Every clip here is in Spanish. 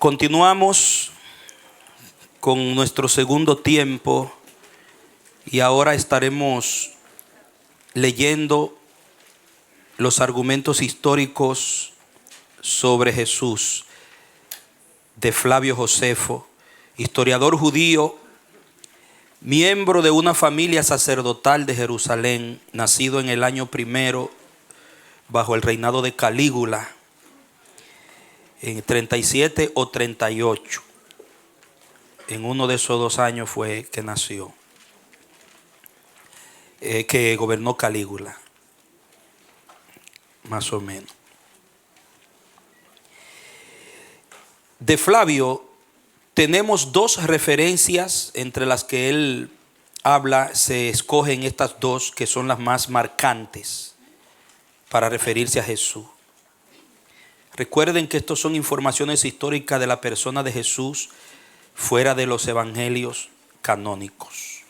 Continuamos con nuestro segundo tiempo y ahora estaremos leyendo los argumentos históricos sobre Jesús de Flavio Josefo, historiador judío, miembro de una familia sacerdotal de Jerusalén, nacido en el año primero bajo el reinado de Calígula, en 37 o 38. En uno de esos 2 años fue que nació, que gobernó Calígula, más o menos. De Flavio tenemos 2 referencias entre las que él habla. Se escogen estas 2 que son las más marcantes para referirse a Jesús. Recuerden que estos son informaciones históricas de la persona de Jesús fuera de los evangelios canónicos.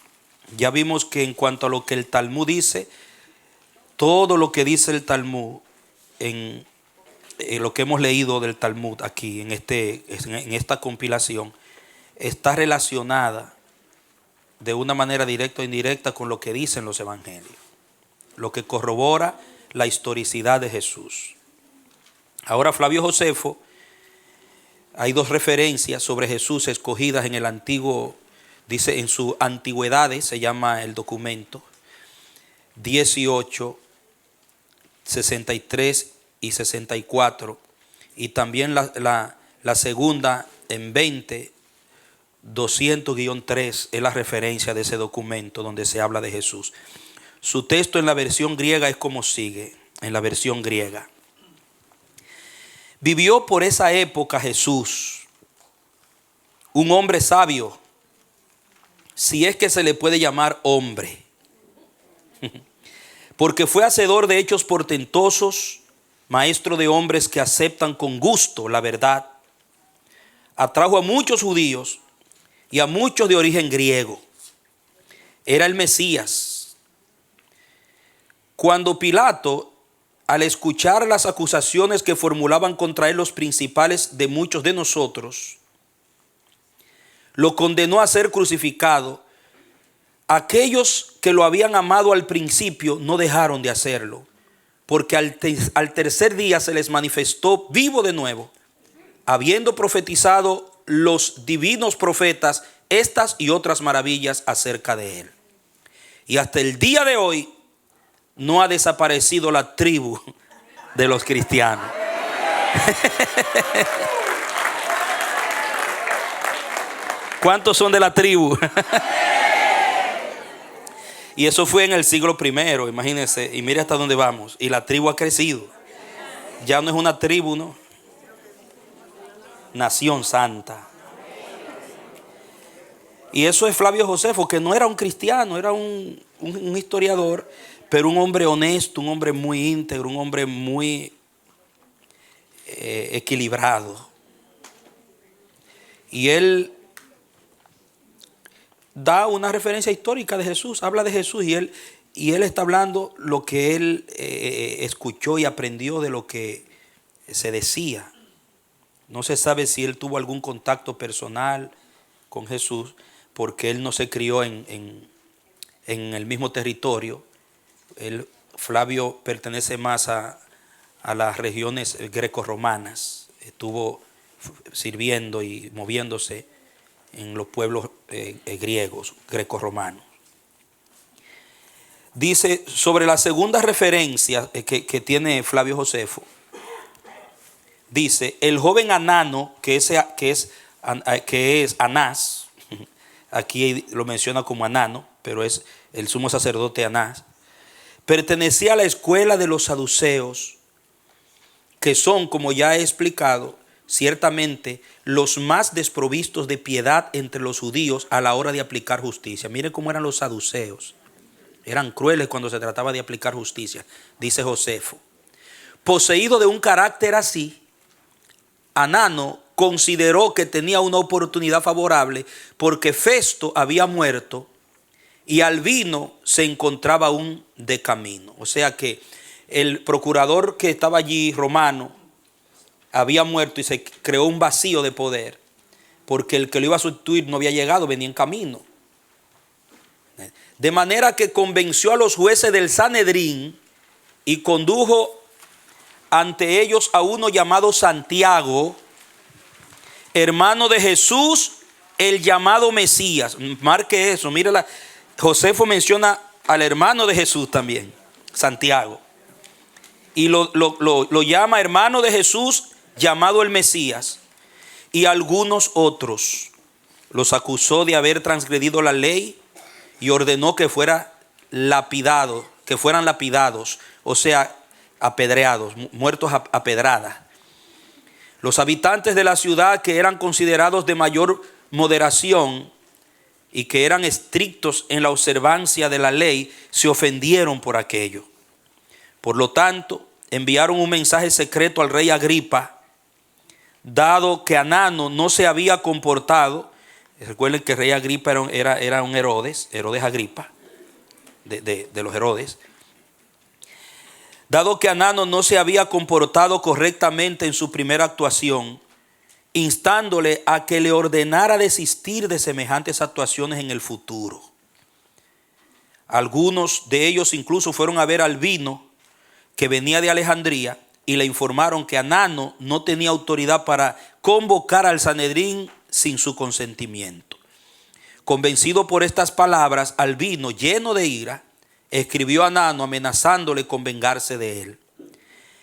Ya vimos que en cuanto a lo que el Talmud dice, todo lo que dice el Talmud, en lo que hemos leído del Talmud aquí en esta compilación, está relacionada de una manera directa o indirecta con lo que dicen los evangelios, lo que corrobora la historicidad de Jesús. Ahora Flavio Josefo, hay 2 referencias sobre Jesús escogidas en el antiguo, dice en su antigüedades, se llama el documento, 18, 63 y 64, y también la segunda en 20, 200-3 es la referencia de ese documento donde se habla de Jesús. Su texto en la versión griega es como sigue, en la versión griega. Vivió por esa época Jesús, un hombre sabio, si es que se le puede llamar hombre, porque fue hacedor de hechos portentosos, maestro de hombres que aceptan con gusto la verdad. Atrajo a muchos judíos y a muchos de origen griego. Era el Mesías. Cuando Pilato, al escuchar las acusaciones que formulaban contra él los principales de muchos de nosotros, lo condenó a ser crucificado, aquellos que lo habían amado al principio no dejaron de hacerlo, porque al tercer día se les manifestó vivo de nuevo, habiendo profetizado los divinos profetas estas y otras maravillas acerca de él. Y hasta el día de hoy no ha desaparecido la tribu de los cristianos. ¿Cuántos son de la tribu? Y eso fue en el siglo I, imagínense, y mire hasta dónde vamos. Y la tribu ha crecido. Ya no es una tribu, ¿no? Nación santa. Y eso es Flavio Josefo, que no era un cristiano, era un historiador, pero un hombre honesto, un hombre muy íntegro, un hombre muy equilibrado. Y él da una referencia histórica de Jesús, habla de Jesús y él está hablando lo que él escuchó y aprendió de lo que se decía. No se sabe si él tuvo algún contacto personal con Jesús, porque él no se crió en el mismo territorio. Flavio pertenece más a las regiones grecorromanas. Estuvo sirviendo y moviéndose en los pueblos griegos, grecorromanos. Dice sobre la segunda referencia que tiene Flavio Josefo. Dice, el joven Anano, que es Anás, aquí lo menciona como Anano, pero es el sumo sacerdote Anás, pertenecía a la escuela de los saduceos, que son, como ya he explicado, ciertamente los más desprovistos de piedad entre los judíos a la hora de aplicar justicia. Miren cómo eran los saduceos. Eran crueles cuando se trataba de aplicar justicia, dice Josefo. Poseído de un carácter así, Anano consideró que tenía una oportunidad favorable porque Festo había muerto y Albino se encontraba aún de camino. O sea que el procurador que estaba allí, romano, había muerto y se creó un vacío de poder, porque el que lo iba a sustituir no había llegado, venía en camino. De manera que convenció a los jueces del Sanedrín y condujo ante ellos a uno llamado Santiago, hermano de Jesús, el llamado Mesías. Marque eso, mírala. Josefo menciona al hermano de Jesús también, Santiago. Y lo llama hermano de Jesús, llamado el Mesías. Y algunos otros los acusó de haber transgredido la ley y ordenó que fueran lapidados, o sea, apedreados, muertos a pedradas. Los habitantes de la ciudad, que eran considerados de mayor moderación y que eran estrictos en la observancia de la ley, se ofendieron por aquello. Por lo tanto, enviaron un mensaje secreto al rey Agripa, dado que Anano no se había comportado. Recuerden que el rey Agripa era un Herodes Agripa, de los Herodes. Dado que Anano no se había comportado correctamente en su primera actuación, instándole a que le ordenara desistir de semejantes actuaciones en el futuro. Algunos de ellos incluso fueron a ver a Albino, que venía de Alejandría, y le informaron que Anano no tenía autoridad para convocar al Sanedrín sin su consentimiento. Convencido por estas palabras, Albino, lleno de ira, escribió a Anano amenazándole con vengarse de él.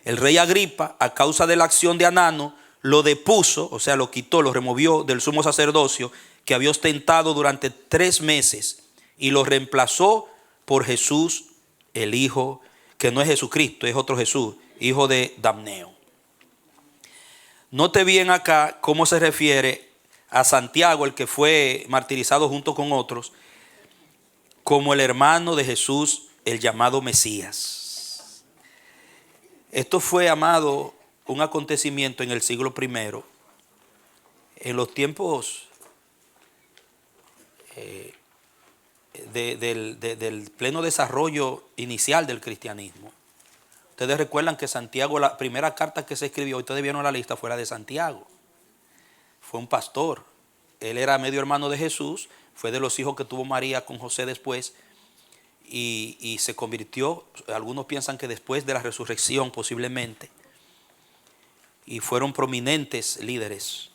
El rey Agripa, a causa de la acción de Anano, lo depuso, o sea, lo quitó, lo removió del sumo sacerdocio que había ostentado durante 3 meses y lo reemplazó por Jesús, el hijo, que no es Jesucristo, es otro Jesús, hijo de Damneo. Note bien acá cómo se refiere a Santiago, el que fue martirizado junto con otros, como el hermano de Jesús, el llamado Mesías. Esto fue, amado, un acontecimiento en el siglo I, en los tiempos del pleno desarrollo inicial del cristianismo. Ustedes recuerdan que Santiago, la primera carta que se escribió, ustedes vieron la lista, fue la de Santiago. Fue un pastor. Él era medio hermano de Jesús, fue de los hijos que tuvo María con José después, y se convirtió, algunos piensan que después de la resurrección posiblemente, y fueron prominentes líderes.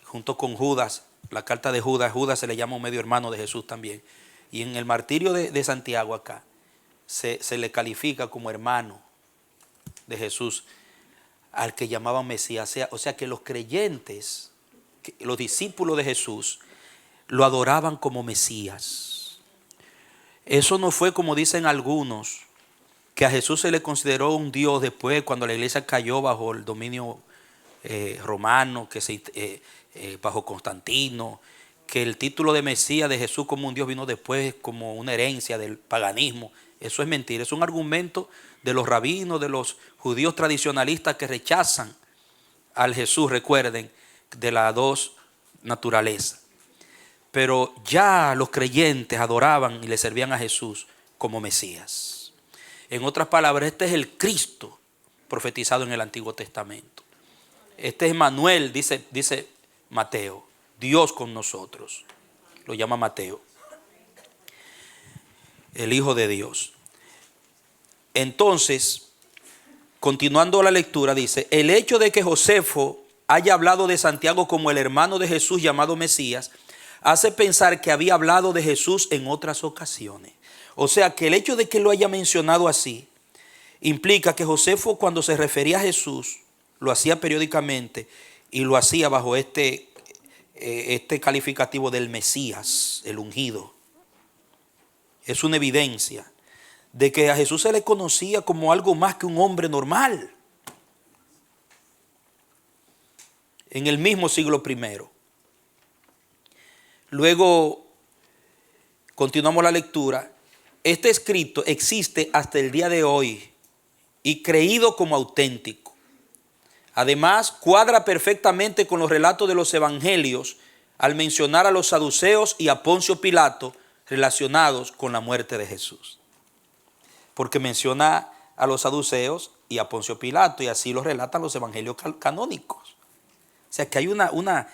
Junto con Judas, la carta de Judas se le llama un medio hermano de Jesús también. Y en el martirio de Santiago acá, se le califica como hermano de Jesús al que llamaban Mesías. O sea que los creyentes, los discípulos de Jesús, lo adoraban como Mesías. Eso no fue como dicen algunos, que a Jesús se le consideró un Dios después cuando la iglesia cayó bajo el dominio romano, bajo Constantino, que el título de Mesías de Jesús como un Dios vino después como una herencia del paganismo. Eso es mentira, es un argumento de los rabinos, de los judíos tradicionalistas que rechazan al Jesús, recuerden, de las dos naturalezas. Pero ya los creyentes adoraban y le servían a Jesús como Mesías. En otras palabras, este es el Cristo profetizado en el Antiguo Testamento. Este es Emmanuel, dice Mateo, Dios con nosotros. Lo llama Mateo, el Hijo de Dios. Entonces, continuando la lectura, dice: el hecho de que Josefo haya hablado de Santiago como el hermano de Jesús llamado Mesías, hace pensar que había hablado de Jesús en otras ocasiones. O sea que el hecho de que lo haya mencionado así, implica que Josefo, cuando se refería a Jesús, lo hacía periódicamente y lo hacía bajo este calificativo del Mesías, el ungido. Es una evidencia de que a Jesús se le conocía como algo más que un hombre normal. En el mismo siglo I. Luego, continuamos la lectura. Este escrito existe hasta el día de hoy y creído como auténtico. Además, cuadra perfectamente con los relatos de los evangelios al mencionar a los saduceos y a Poncio Pilato relacionados con la muerte de Jesús. Porque menciona a los saduceos y a Poncio Pilato, y así lo relatan los evangelios canónicos. O sea que hay una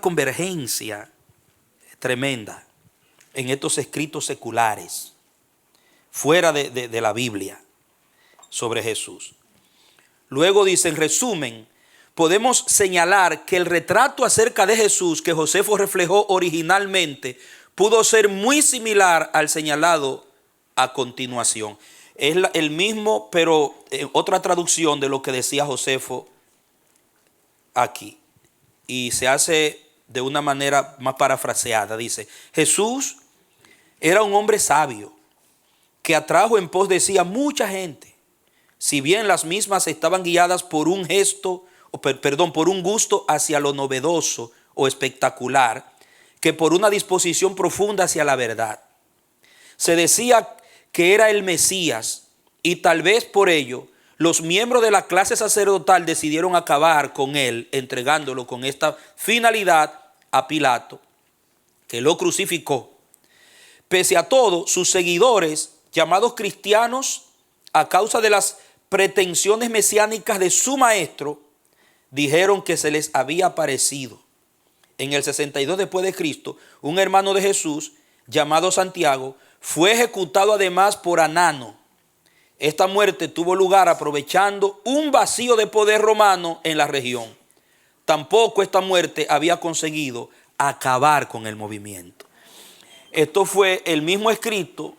convergencia tremenda en estos escritos seculares, fuera de la Biblia, sobre Jesús. Luego dice, en resumen, podemos señalar que el retrato acerca de Jesús que Josefo reflejó originalmente pudo ser muy similar al señalado a continuación. Es el mismo, pero en otra traducción de lo que decía Josefo aquí. Y se hace de una manera más parafraseada. Dice, Jesús era un hombre sabio que atrajo en pos de sí a mucha gente. Si bien las mismas estaban guiadas por un por un gusto hacia lo novedoso o espectacular, que por una disposición profunda hacia la verdad. Se decía que era el Mesías y tal vez por ello los miembros de la clase sacerdotal decidieron acabar con él, entregándolo con esta finalidad a Pilato, que lo crucificó. Pese a todo, sus seguidores, llamados cristianos a causa de las pretensiones mesiánicas de su maestro, dijeron que se les había aparecido en el 62 después de Cristo, un hermano de Jesús llamado Santiago, fue ejecutado además por Anano. Esta muerte tuvo lugar aprovechando un vacío de poder romano en la región. Tampoco esta muerte había conseguido acabar con el movimiento. Esto fue el mismo escrito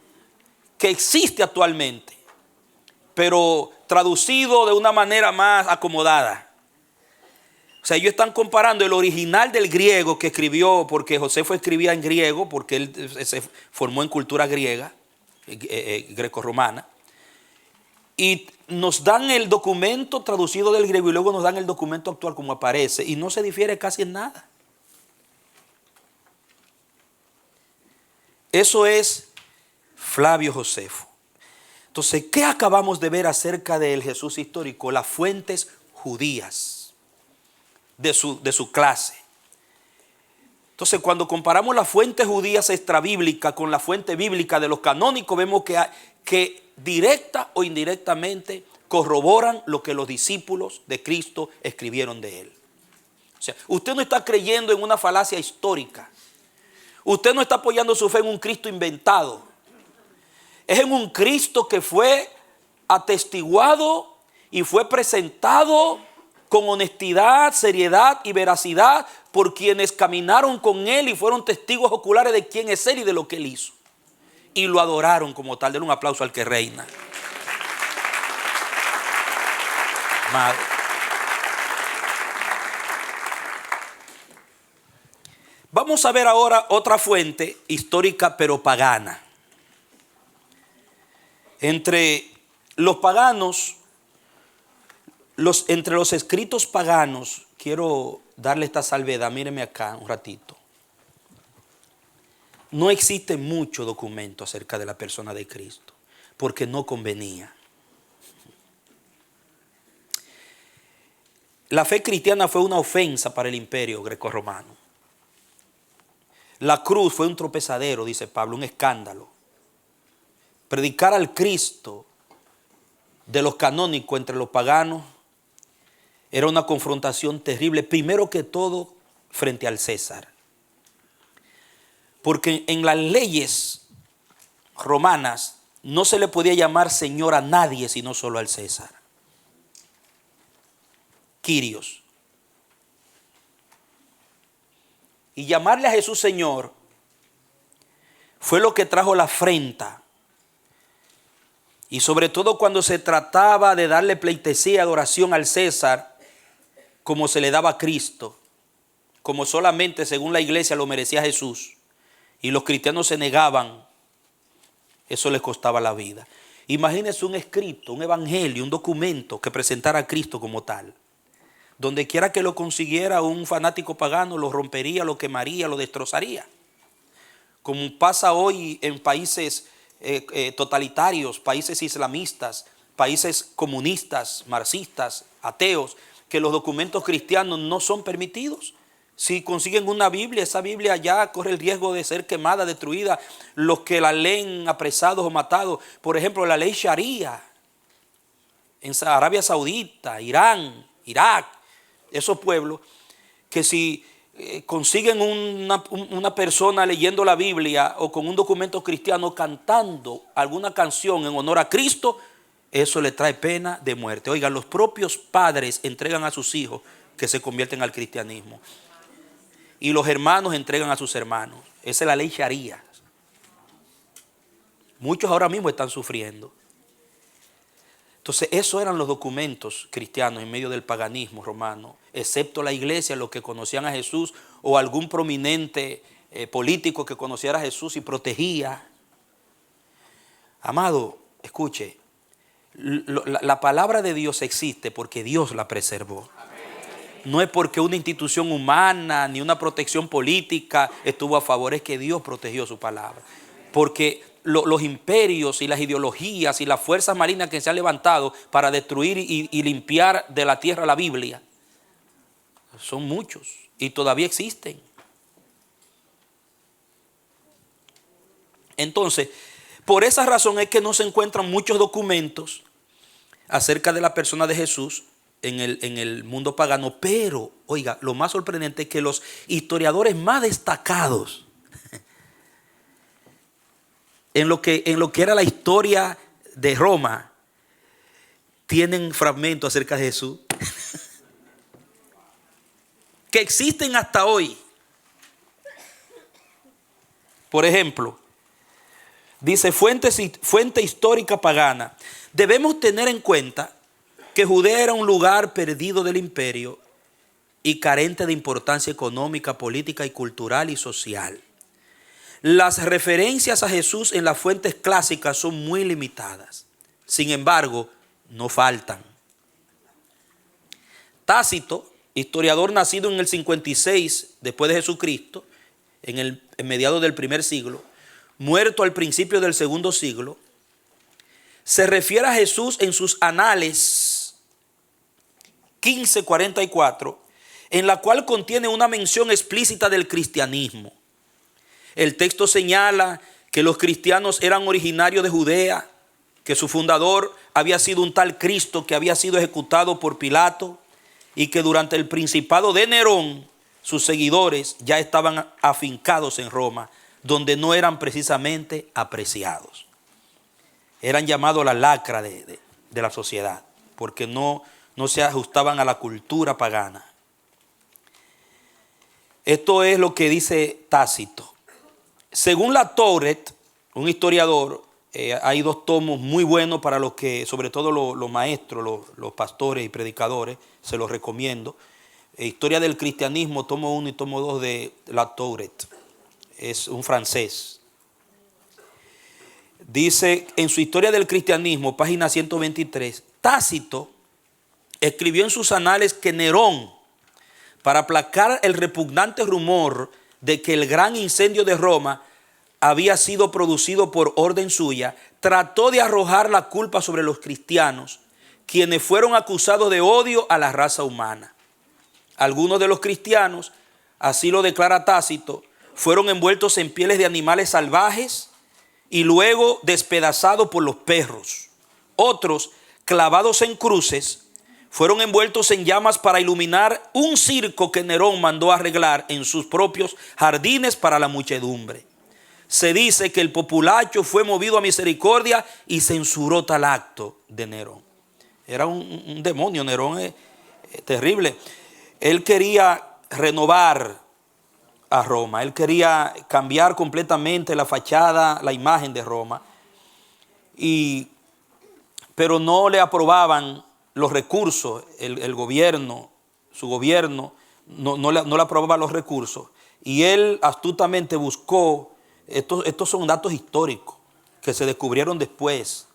que existe actualmente, pero traducido de una manera más acomodada. O sea, ellos están comparando el original del griego que escribió, porque Josefo escribía en griego, porque él se formó en cultura griega, grecorromana. Y nos dan el documento traducido del griego y luego nos dan el documento actual como aparece. Y no se difiere casi en nada. Eso es Flavio Josefo. Entonces, ¿qué acabamos de ver acerca del Jesús histórico? Las fuentes judías de su clase. Entonces, cuando comparamos las fuentes judías extrabíblicas con la fuente bíblica de los canónicos, vemos que directa o indirectamente corroboran lo que los discípulos de Cristo escribieron de él. O sea, usted no está creyendo en una falacia histórica. Usted no está apoyando su fe en un Cristo inventado. Es en un Cristo que fue atestiguado y fue presentado con honestidad, seriedad y veracidad por quienes caminaron con él y fueron testigos oculares de quién es él y de lo que él hizo. Y lo adoraron como tal. Den un aplauso al que reina. Madre. Vamos a ver ahora otra fuente histórica pero pagana. Entre los paganos, entre los escritos paganos, quiero darle esta salvedad, míreme acá un ratito. No existe mucho documento acerca de la persona de Cristo, porque no convenía. La fe cristiana fue una ofensa para el imperio grecorromano. La cruz fue un tropezadero, dice Pablo, un escándalo. Predicar al Cristo de los canónicos entre los paganos era una confrontación terrible, primero que todo frente al César. Porque en las leyes romanas no se le podía llamar Señor a nadie sino solo al César. Quirios. Y llamarle a Jesús Señor fue lo que trajo la afrenta. Y sobre todo cuando se trataba de darle pleitesía y adoración al César, como se le daba a Cristo, como solamente según la iglesia lo merecía Jesús, y los cristianos se negaban, eso les costaba la vida. Imagínense un escrito, un evangelio, un documento que presentara a Cristo como tal. Donde quiera que lo consiguiera un fanático pagano, lo rompería, lo quemaría, lo destrozaría. Como pasa hoy en países totalitarios, países islamistas, países comunistas, marxistas, ateos, que los documentos cristianos no son permitidos. Si consiguen una Biblia, esa Biblia ya corre el riesgo de ser quemada, destruida. Los que la leen apresados o matados. Por ejemplo, la ley Sharia. en Arabia Saudita, Irán, Irak, esos pueblos, que si consiguen una persona leyendo la Biblia o con un documento cristiano cantando alguna canción en honor a Cristo, eso le trae pena de muerte. Oigan, los propios padres entregan a sus hijos que se convierten al cristianismo. Y los hermanos entregan a sus hermanos. Esa es la ley Sharia. Muchos ahora mismo están sufriendo. Entonces, esos eran los documentos cristianos en medio del paganismo romano, excepto la iglesia, los que conocían a Jesús o algún prominente político que conociera a Jesús y protegía. Amado, escuche, la palabra de Dios existe porque Dios la preservó. No es porque una institución humana ni una protección política estuvo a favor, es que Dios protegió su palabra. Porque los imperios y las ideologías y las fuerzas malignas que se han levantado para destruir y limpiar de la tierra la Biblia son muchos y todavía existen. Entonces, por esa razón es que no se encuentran muchos documentos acerca de la persona de Jesús en el mundo pagano. Pero, oiga, lo más sorprendente es que los historiadores más destacados en lo que era la historia de Roma tienen fragmentos acerca de Jesús que existen hasta hoy. Por ejemplo, dice fuente histórica pagana. Debemos tener en cuenta que Judea era un lugar perdido del imperio y carente de importancia económica, política y cultural y social. Las referencias a Jesús en las fuentes clásicas son muy limitadas. Sin embargo, no faltan. Tácito, historiador nacido en el 56 después de Jesucristo, en mediados del primer siglo, muerto al principio del segundo siglo, se refiere a Jesús en sus Anales 1544, en la cual contiene una mención explícita del cristianismo. El texto señala que los cristianos eran originarios de Judea, que su fundador había sido un tal Cristo que había sido ejecutado por Pilato y que durante el principado de Nerón sus seguidores ya estaban afincados en Roma, donde no eran precisamente apreciados. Eran llamados la lacra de la sociedad, porque no se ajustaban a la cultura pagana. Esto es lo que dice Tácito. Según la Touret, un historiador, hay dos tomos muy buenos para los que, sobre todo los maestros, los pastores y predicadores, se los recomiendo. Historia del cristianismo, tomo 1 y tomo 2 de la Touret. Es un francés. Dice en su Historia del cristianismo, página 123, Tácito escribió en sus anales que Nerón, para aplacar el repugnante rumor de que el gran incendio de Roma había sido producido por orden suya, trató de arrojar la culpa sobre los cristianos, quienes fueron acusados de odio a la raza humana. Algunos de los cristianos, así lo declara Tácito, fueron envueltos en pieles de animales salvajes y luego despedazados por los perros. Otros, clavados en cruces, fueron envueltos en llamas para iluminar un circo que Nerón mandó arreglar en sus propios jardines para la muchedumbre. Se dice que el populacho fue movido a misericordia y censuró tal acto de Nerón. Era un demonio, Nerón es terrible. Él quería renovar a Roma, él quería cambiar completamente la fachada, la imagen de Roma, pero no le aprobaban los recursos, el gobierno, su gobierno no le aprobaba los recursos, y él astutamente buscó, estos son datos históricos que se descubrieron después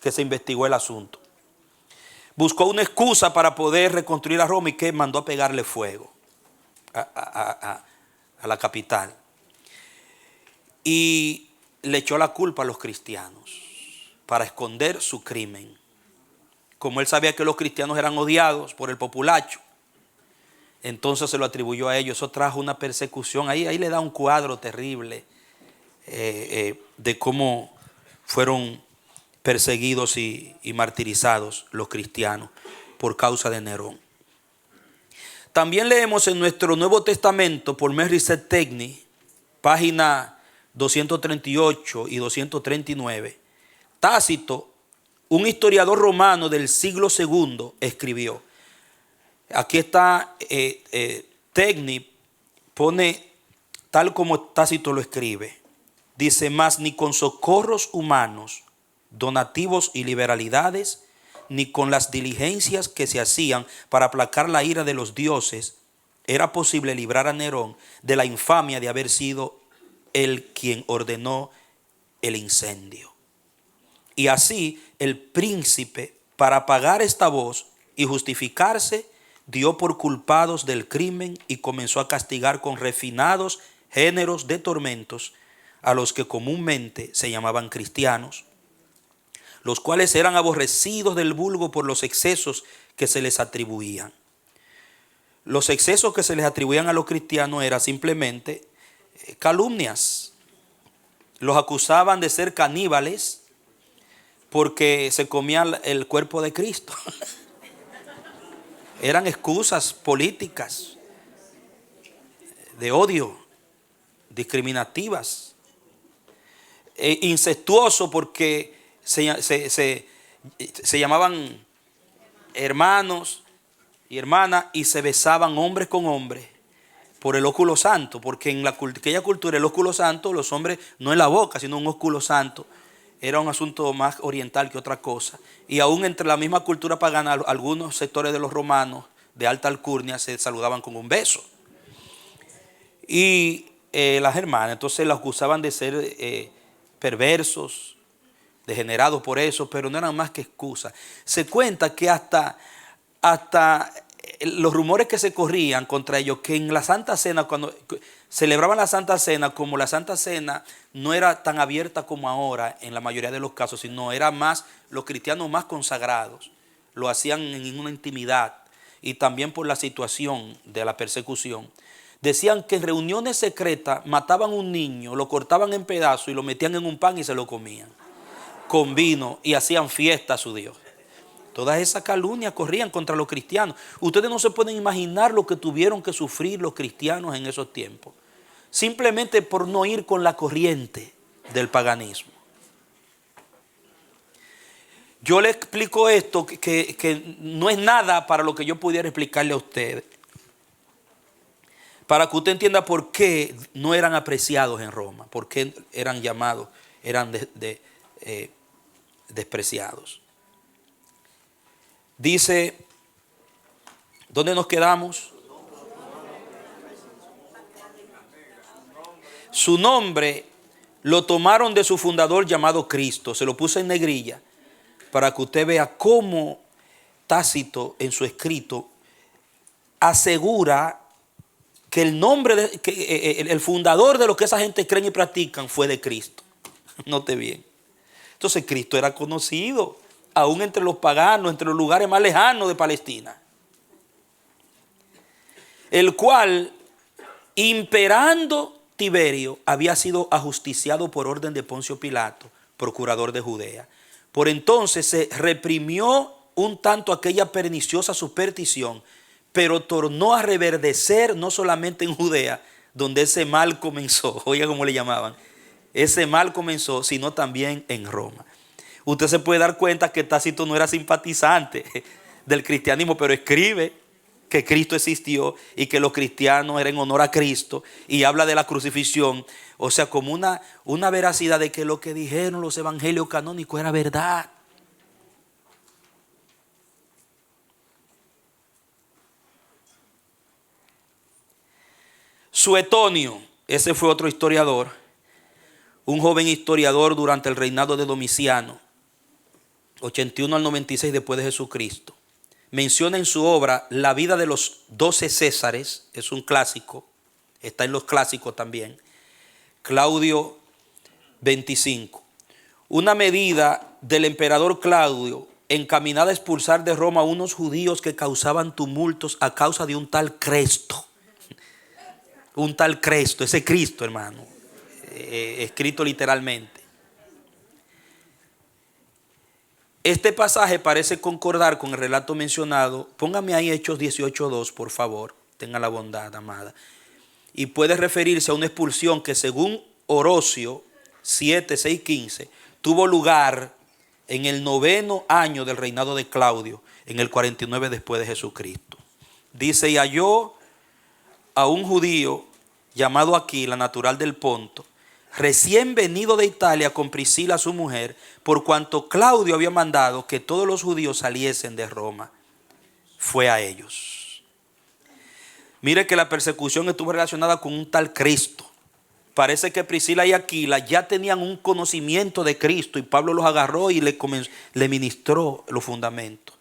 que se investigó el asunto. Buscó una excusa para poder reconstruir a Roma y que mandó a pegarle fuego a la capital. Y le echó la culpa a los cristianos para esconder su crimen. Como él sabía que los cristianos eran odiados por el populacho, entonces se lo atribuyó a ellos. Eso trajo una persecución. Ahí le da un cuadro terrible de cómo fueron perseguidos y martirizados los cristianos por causa de Nerón. También leemos en nuestro Nuevo Testamento por Mary Seth Techney, página 238 y 239, Tácito, un historiador romano del siglo II, escribió. Aquí está, Techney pone tal como Tácito lo escribe. Dice: mas ni con socorros humanos, donativos y liberalidades, ni con las diligencias que se hacían para aplacar la ira de los dioses, era posible librar a Nerón de la infamia de haber sido él quien ordenó el incendio. Y así el príncipe, para apagar esta voz y justificarse, dio por culpados del crimen y comenzó a castigar con refinados géneros de tormentos a los que comúnmente se llamaban cristianos, los cuales eran aborrecidos del vulgo por los excesos que se les atribuían. Los excesos que se les atribuían a los cristianos eran simplemente calumnias. Los acusaban de ser caníbales porque se comían el cuerpo de Cristo. Eran excusas políticas de odio, discriminativas. Incestuoso porque se llamaban hermanos y hermanas y se besaban hombres con hombres por el ósculo santo, porque en aquella cultura el ósculo santo, los hombres no en la boca, sino un ósculo santo, era un asunto más oriental que otra cosa. Y aún entre la misma cultura pagana, algunos sectores de los romanos de alta alcurnia se saludaban con un beso. Y las hermanas entonces las acusaban de ser perversos, degenerados por eso, pero no eran más que excusas. Se cuenta que hasta los rumores que se corrían contra ellos, que en la Santa Cena, cuando celebraban la Santa Cena, como la Santa Cena no era tan abierta como ahora en la mayoría de los casos, sino era más, los cristianos más consagrados, lo hacían en una intimidad, y también por la situación de la persecución. Decían que en reuniones secretas mataban un niño, lo cortaban en pedazos y lo metían en un pan y se lo comían con vino y hacían fiesta a su Dios. Todas esas calumnias corrían contra los cristianos. Ustedes no se pueden imaginar lo que tuvieron que sufrir los cristianos en esos tiempos, simplemente por no ir con la corriente del paganismo. Yo le explico esto que no es nada para lo que yo pudiera explicarle a ustedes, para que usted entienda por qué no eran apreciados en Roma, por qué eran llamados, eran despreciados. Dice, ¿dónde nos quedamos? Su nombre lo tomaron de su fundador llamado Cristo. Se lo puse en negrilla para que usted vea cómo Tácito en su escrito asegura que el nombre, el fundador de lo que esa gente creen y practican fue de Cristo. Note bien. Entonces Cristo era conocido aún entre los paganos, entre los lugares más lejanos de Palestina, el cual, imperando Tiberio, había sido ajusticiado por orden de Poncio Pilato, procurador de Judea. Por entonces se reprimió un tanto aquella perniciosa superstición, pero tornó a reverdecer no solamente en Judea, donde ese mal comenzó, oiga cómo le llamaban, ese mal comenzó, sino también en Roma. Usted se puede dar cuenta que Tácito no era simpatizante del cristianismo, pero escribe que Cristo existió y que los cristianos eran en honor a Cristo, y habla de la crucifixión, o sea, como una veracidad de que lo que dijeron los evangelios canónicos era verdad. Suetonio, ese fue otro historiador, un joven historiador durante el reinado de Domiciano, 81 al 96 después de Jesucristo. Menciona en su obra la vida de los 12 Césares, es un clásico, está en los clásicos también. Claudio 25. Una medida del emperador Claudio encaminada a expulsar de Roma a unos judíos que causaban tumultos a causa de un tal Cresto. Un tal Cresto, ese Cristo, hermano, escrito literalmente. Este pasaje parece concordar con el relato mencionado. Póngame ahí Hechos 18:2, por favor. Tenga la bondad, amada. Y puede referirse a una expulsión que según Orosio 7:6-15 tuvo lugar en el 9º año del reinado de Claudio, en el 49 después de Jesucristo. Dice, y halló a un judío llamado Aquila, natural del Ponto, recién venido de Italia con Priscila su mujer, por cuanto Claudio había mandado que todos los judíos saliesen de Roma. Fue a ellos. Mire que la persecución estuvo relacionada con un tal Cristo. Parece que Priscila y Aquila ya tenían un conocimiento de Cristo y Pablo los agarró y le ministró los fundamentos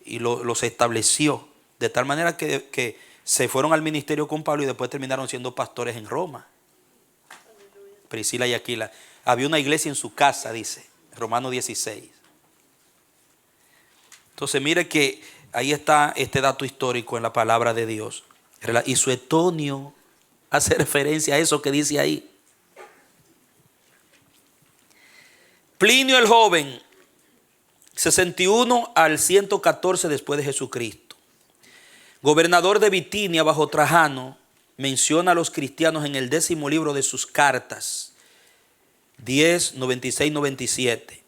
y los estableció. De tal manera que se fueron al ministerio con Pablo y después terminaron siendo pastores en Roma. Priscila y Aquila. Había una iglesia en su casa, dice Romanos 16. Entonces mire que ahí está este dato histórico en la palabra de Dios. Y Suetonio hace referencia a eso que dice ahí. Plinio el joven, 61 al 114 después de Jesucristo. Gobernador de Bitinia bajo Trajano, menciona a los cristianos en el 10º libro de sus cartas, 10, 96, 97.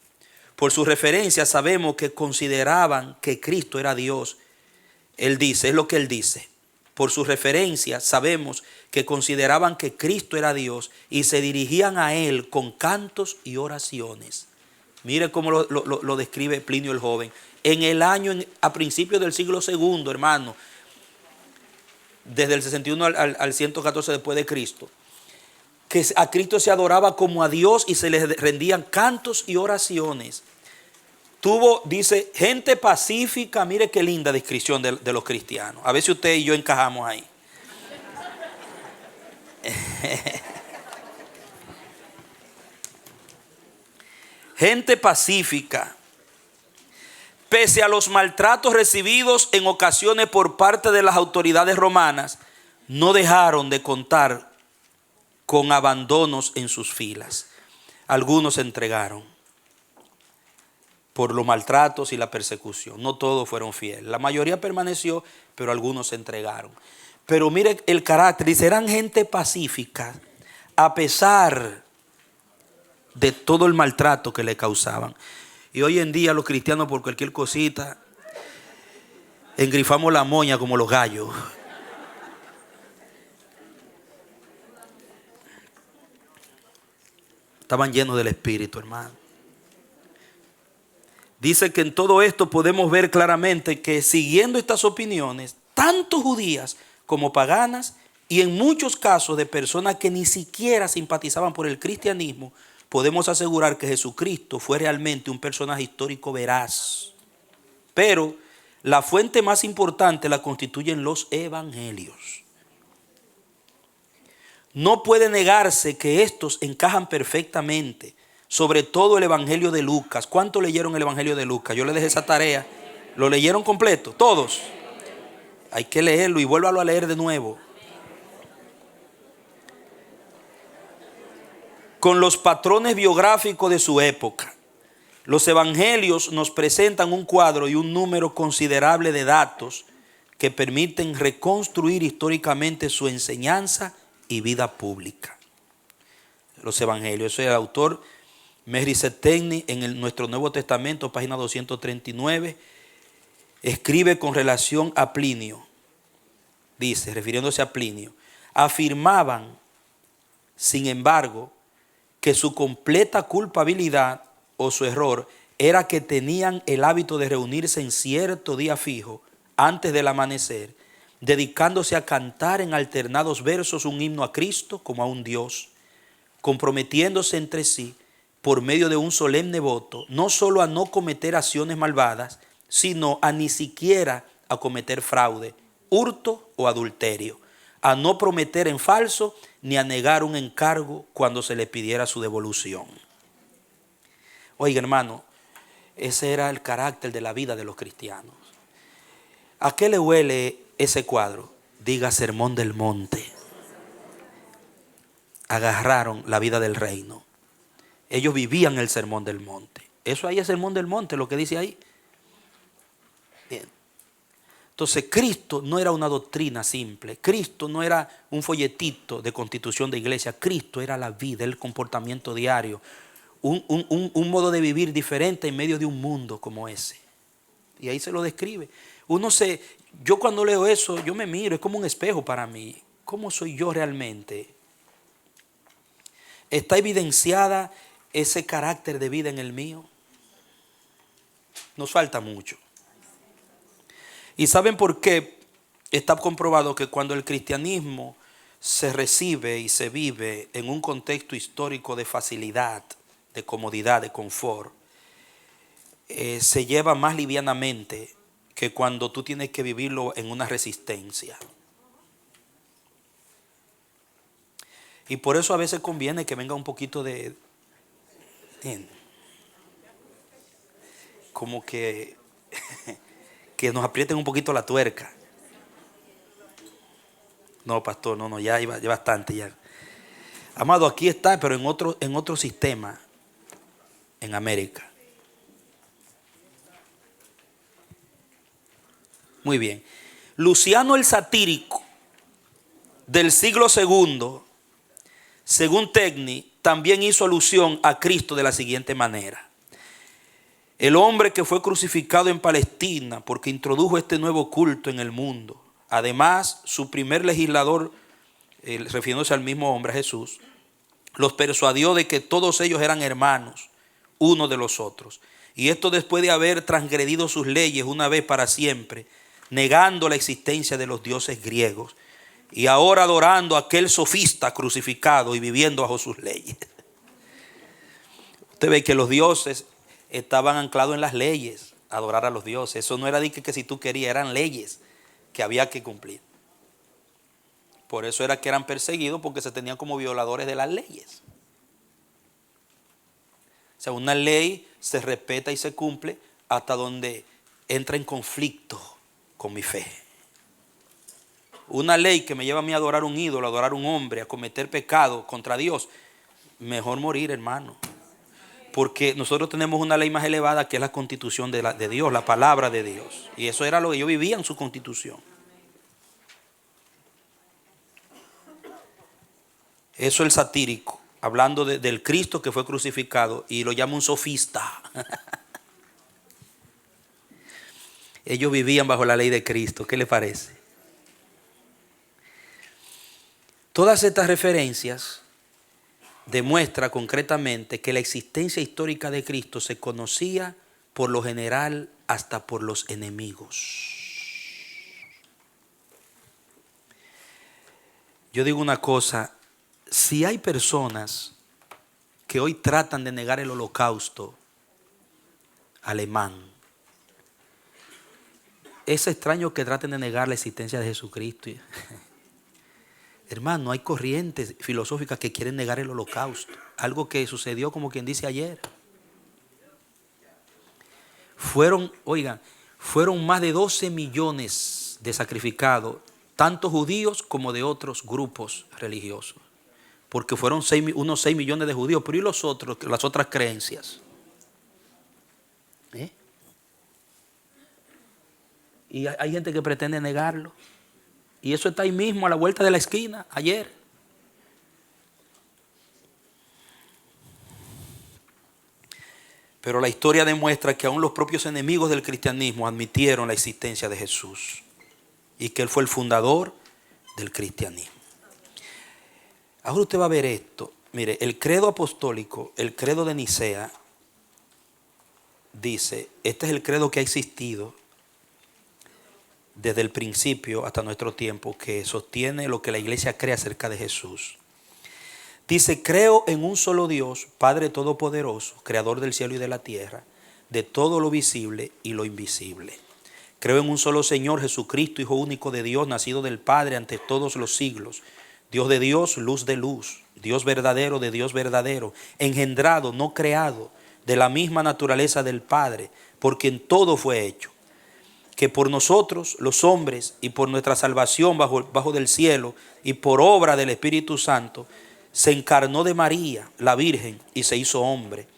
Por su referencia sabemos que consideraban que Cristo era Dios. Él dice, es lo que él dice. Por su referencia sabemos que consideraban que Cristo era Dios y se dirigían a Él con cantos y oraciones. Mire cómo lo describe Plinio el joven. En el año, a principios del siglo II, hermano, desde el 61 al 114 después de Cristo, que a Cristo se adoraba como a Dios y se le rendían cantos y oraciones. Tuvo, dice, gente pacífica. Mire qué linda descripción de los cristianos. A ver si usted y yo encajamos ahí. Gente pacífica, pese a los maltratos recibidos en ocasiones por parte de las autoridades romanas, no dejaron de contar con abandonos en sus filas. Algunos se entregaron por los maltratos y la persecución. No todos fueron fieles. La mayoría permaneció, pero algunos se entregaron. Pero mire el carácter. Dice, eran gente pacífica a pesar de todo el maltrato que le causaban. Y hoy en día los cristianos por cualquier cosita engrifamos la moña como los gallos. Estaban llenos del Espíritu, hermano. Dice que en todo esto podemos ver claramente que siguiendo estas opiniones, tanto judías como paganas, y en muchos casos de personas que ni siquiera simpatizaban por el cristianismo, podemos asegurar que Jesucristo fue realmente un personaje histórico veraz. Pero la fuente más importante la constituyen los evangelios. No puede negarse que estos encajan perfectamente, sobre todo el evangelio de Lucas. ¿Cuántos leyeron el evangelio de Lucas? Yo les dejé esa tarea. ¿Lo leyeron completo? ¿Todos? Hay que leerlo y vuélvalo a leer de nuevo. Con los patrones biográficos de su época, los evangelios nos presentan un cuadro y un número considerable de datos que permiten reconstruir históricamente su enseñanza y vida pública. Los evangelios, eso es el autor Mary Setegny en nuestro Nuevo Testamento, página 239, escribe con relación a Plinio. Dice, refiriéndose a Plinio, afirmaban, sin embargo, que su completa culpabilidad o su error era que tenían el hábito de reunirse en cierto día fijo antes del amanecer, dedicándose a cantar en alternados versos un himno a Cristo como a un Dios, comprometiéndose entre sí por medio de un solemne voto, no solo a no cometer acciones malvadas, sino a ni siquiera a cometer fraude, hurto o adulterio, a no prometer en falso ni a negar un encargo cuando se le pidiera su devolución. Oiga, hermano, ese era el carácter de la vida de los cristianos. ¿A qué le huele ese cuadro? Diga Sermón del Monte. Agarraron la vida del reino. Ellos vivían el Sermón del Monte. Eso ahí es el sermón del monte, lo que dice ahí. Bien. Entonces Cristo no era una doctrina simple. Cristo no era un folletito de constitución de iglesia. Cristo era la vida, el comportamiento diario. Un modo de vivir diferente en medio de un mundo como ese. Y ahí se lo describe. Yo cuando leo eso, yo me miro, es como un espejo para mí. ¿Cómo soy yo realmente? ¿Está evidenciada ese carácter de vida en el mío? Nos falta mucho. ¿Y saben por qué? Está comprobado que cuando el cristianismo se recibe y se vive en un contexto histórico de facilidad, de comodidad, de confort, se lleva más livianamente que cuando tú tienes que vivirlo en una resistencia. Y por eso a veces conviene que venga un poquito de... como que nos aprieten un poquito la tuerca. No, pastor, no, ya bastante ya. Amado, aquí está, pero en otro sistema en América. Muy bien. Luciano el Satírico del siglo II, según Tegni, también hizo alusión a Cristo de la siguiente manera. El hombre que fue crucificado en Palestina porque introdujo este nuevo culto en el mundo. Además, su primer legislador, refiriéndose al mismo hombre, a Jesús, los persuadió de que todos ellos eran hermanos, unos de los otros. Y esto después de haber transgredido sus leyes una vez para siempre, negando la existencia de los dioses griegos, y ahora adorando a aquel sofista crucificado y viviendo bajo sus leyes. Usted ve que los dioses estaban anclados en las leyes, adorar a los dioses. Eso no era de que si tú querías, eran leyes que había que cumplir. Por eso era que eran perseguidos, porque se tenían como violadores de las leyes. O sea, una ley se respeta y se cumple hasta donde entra en conflicto con mi fe. Una ley que me lleva a mí a adorar un ídolo, a adorar un hombre, a cometer pecado contra Dios, mejor morir, hermano. Porque nosotros tenemos una ley más elevada que es la constitución de Dios, la palabra de Dios. Y eso era lo que ellos vivían en su constitución. Eso es el satírico, hablando del Cristo que fue crucificado, y lo llama un sofista. Ellos vivían bajo la ley de Cristo. ¿Qué le parece? Todas estas referencias demuestran concretamente que la existencia histórica de Cristo se conocía por lo general hasta por los enemigos. Yo digo una cosa, si hay personas que hoy tratan de negar el holocausto alemán, es extraño que traten de negar la existencia de Jesucristo. Hermano, hay corrientes filosóficas que quieren negar el holocausto. Algo que sucedió, como quien dice, ayer. Fueron más de 12 millones de sacrificados, tanto judíos como de otros grupos religiosos. Porque fueron unos 6 millones de judíos, pero ¿y los otros, las otras creencias? Y hay gente que pretende negarlo. Y eso está ahí mismo, a la vuelta de la esquina, ayer. Pero la historia demuestra que aún los propios enemigos del cristianismo admitieron la existencia de Jesús y que Él fue el fundador del cristianismo. Ahora usted va a ver esto. Mire, el credo apostólico, el credo de Nicea, dice, este es el credo que ha existido desde el principio hasta nuestro tiempo, que sostiene lo que la iglesia cree acerca de Jesús. Dice, creo en un solo Dios, Padre Todopoderoso, Creador del cielo y de la tierra, de todo lo visible y lo invisible. Creo en un solo Señor Jesucristo, Hijo único de Dios, nacido del Padre ante todos los siglos, Dios de Dios, luz de luz, Dios verdadero de Dios verdadero, engendrado, no creado, de la misma naturaleza del Padre, por quien todo fue hecho, que por nosotros los hombres y por nuestra salvación bajo del cielo y por obra del Espíritu Santo se encarnó de María, la Virgen, y se hizo hombre,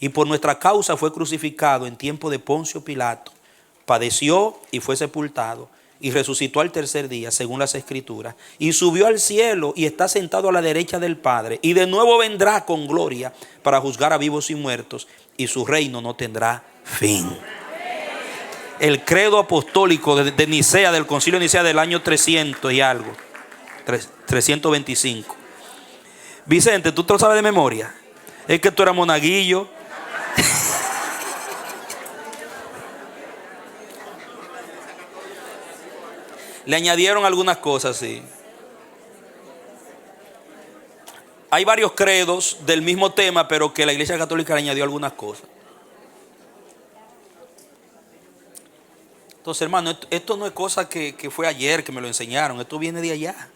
y por nuestra causa fue crucificado en tiempo de Poncio Pilato. Padeció y fue sepultado y resucitó al tercer día, según las Escrituras, y subió al cielo y está sentado a la derecha del Padre, y de nuevo vendrá con gloria para juzgar a vivos y muertos, y su reino no tendrá fin. El credo apostólico de Nicea, del concilio de Nicea del año 300 y algo, 325. Vicente, ¿tú te lo sabes de memoria? Es que tú eras monaguillo. Le añadieron algunas cosas, sí. Hay varios credos del mismo tema, pero que la Iglesia Católica le añadió algunas cosas. Entonces, hermano, esto no es cosa que fue ayer que me lo enseñaron. Esto viene de allá.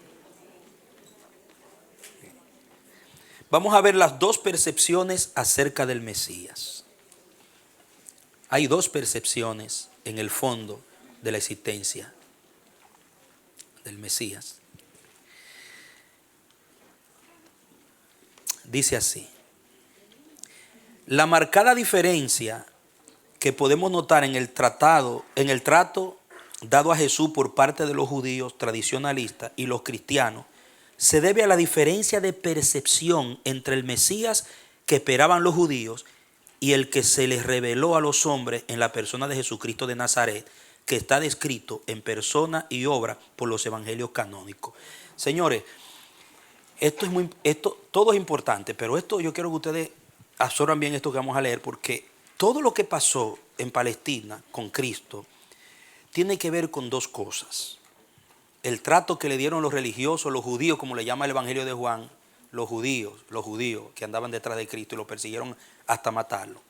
Vamos a ver las dos percepciones acerca del Mesías. Hay dos percepciones en el fondo de la existencia del Mesías. Dice así: la marcada diferencia que podemos notar en el trato dado a Jesús por parte de los judíos tradicionalistas y los cristianos se debe a la diferencia de percepción entre el Mesías que esperaban los judíos y el que se les reveló a los hombres en la persona de Jesucristo de Nazaret, que está descrito en persona y obra por los evangelios canónicos. Señores, todo es importante, pero esto yo quiero que ustedes absorban bien esto que vamos a leer, porque todo lo que pasó en Palestina con Cristo tiene que ver con dos cosas. El trato que le dieron los religiosos, los judíos, como le llama el Evangelio de Juan, los judíos que andaban detrás de Cristo y lo persiguieron hasta matarlo.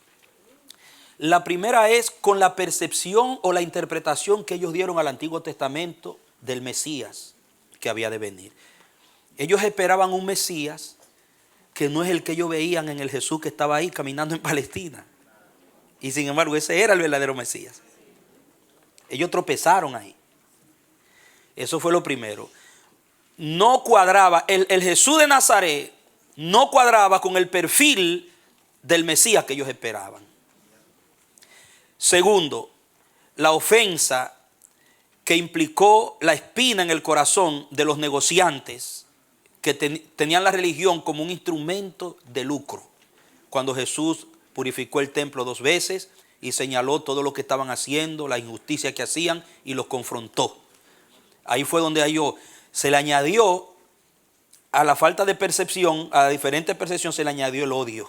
La primera es con la percepción o la interpretación que ellos dieron al Antiguo Testamento del Mesías que había de venir. Ellos esperaban un Mesías que no es el que ellos veían en el Jesús que estaba ahí caminando en Palestina. Y sin embargo, ese era el verdadero Mesías. Ellos tropezaron ahí. Eso fue lo primero. No cuadraba, el Jesús de Nazaret no cuadraba con el perfil del Mesías que ellos esperaban. Segundo, la ofensa que implicó la espina en el corazón de los negociantes que tenían la religión como un instrumento de lucro. Cuando Jesús purificó el templo 2 veces y señaló todo lo que estaban haciendo, la injusticia que hacían, y los confrontó. Ahí fue donde se le añadió a la falta de percepción, a la diferente percepción se le añadió el odio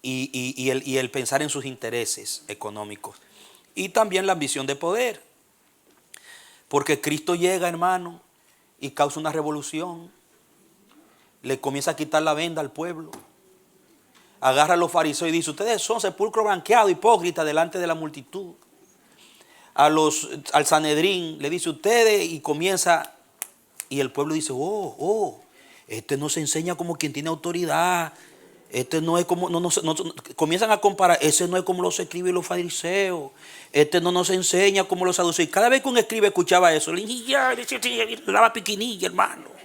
y el pensar en sus intereses económicos. Y también la ambición de poder. Porque Cristo llega, hermano, y causa una revolución. Le comienza a quitar la venda al pueblo. Agarra a los fariseos y dice: ustedes son sepulcro blanqueado, hipócritas delante de la multitud. Al Sanedrín le dice: ustedes, y comienza, y el pueblo dice: este no se enseña como quien tiene autoridad, este no es como, comienzan a comparar, ese no es como los escribas y los fariseos, este no nos enseña como los saduceos. Cada vez que un escriba escuchaba eso, le daba piquinilla, hermano.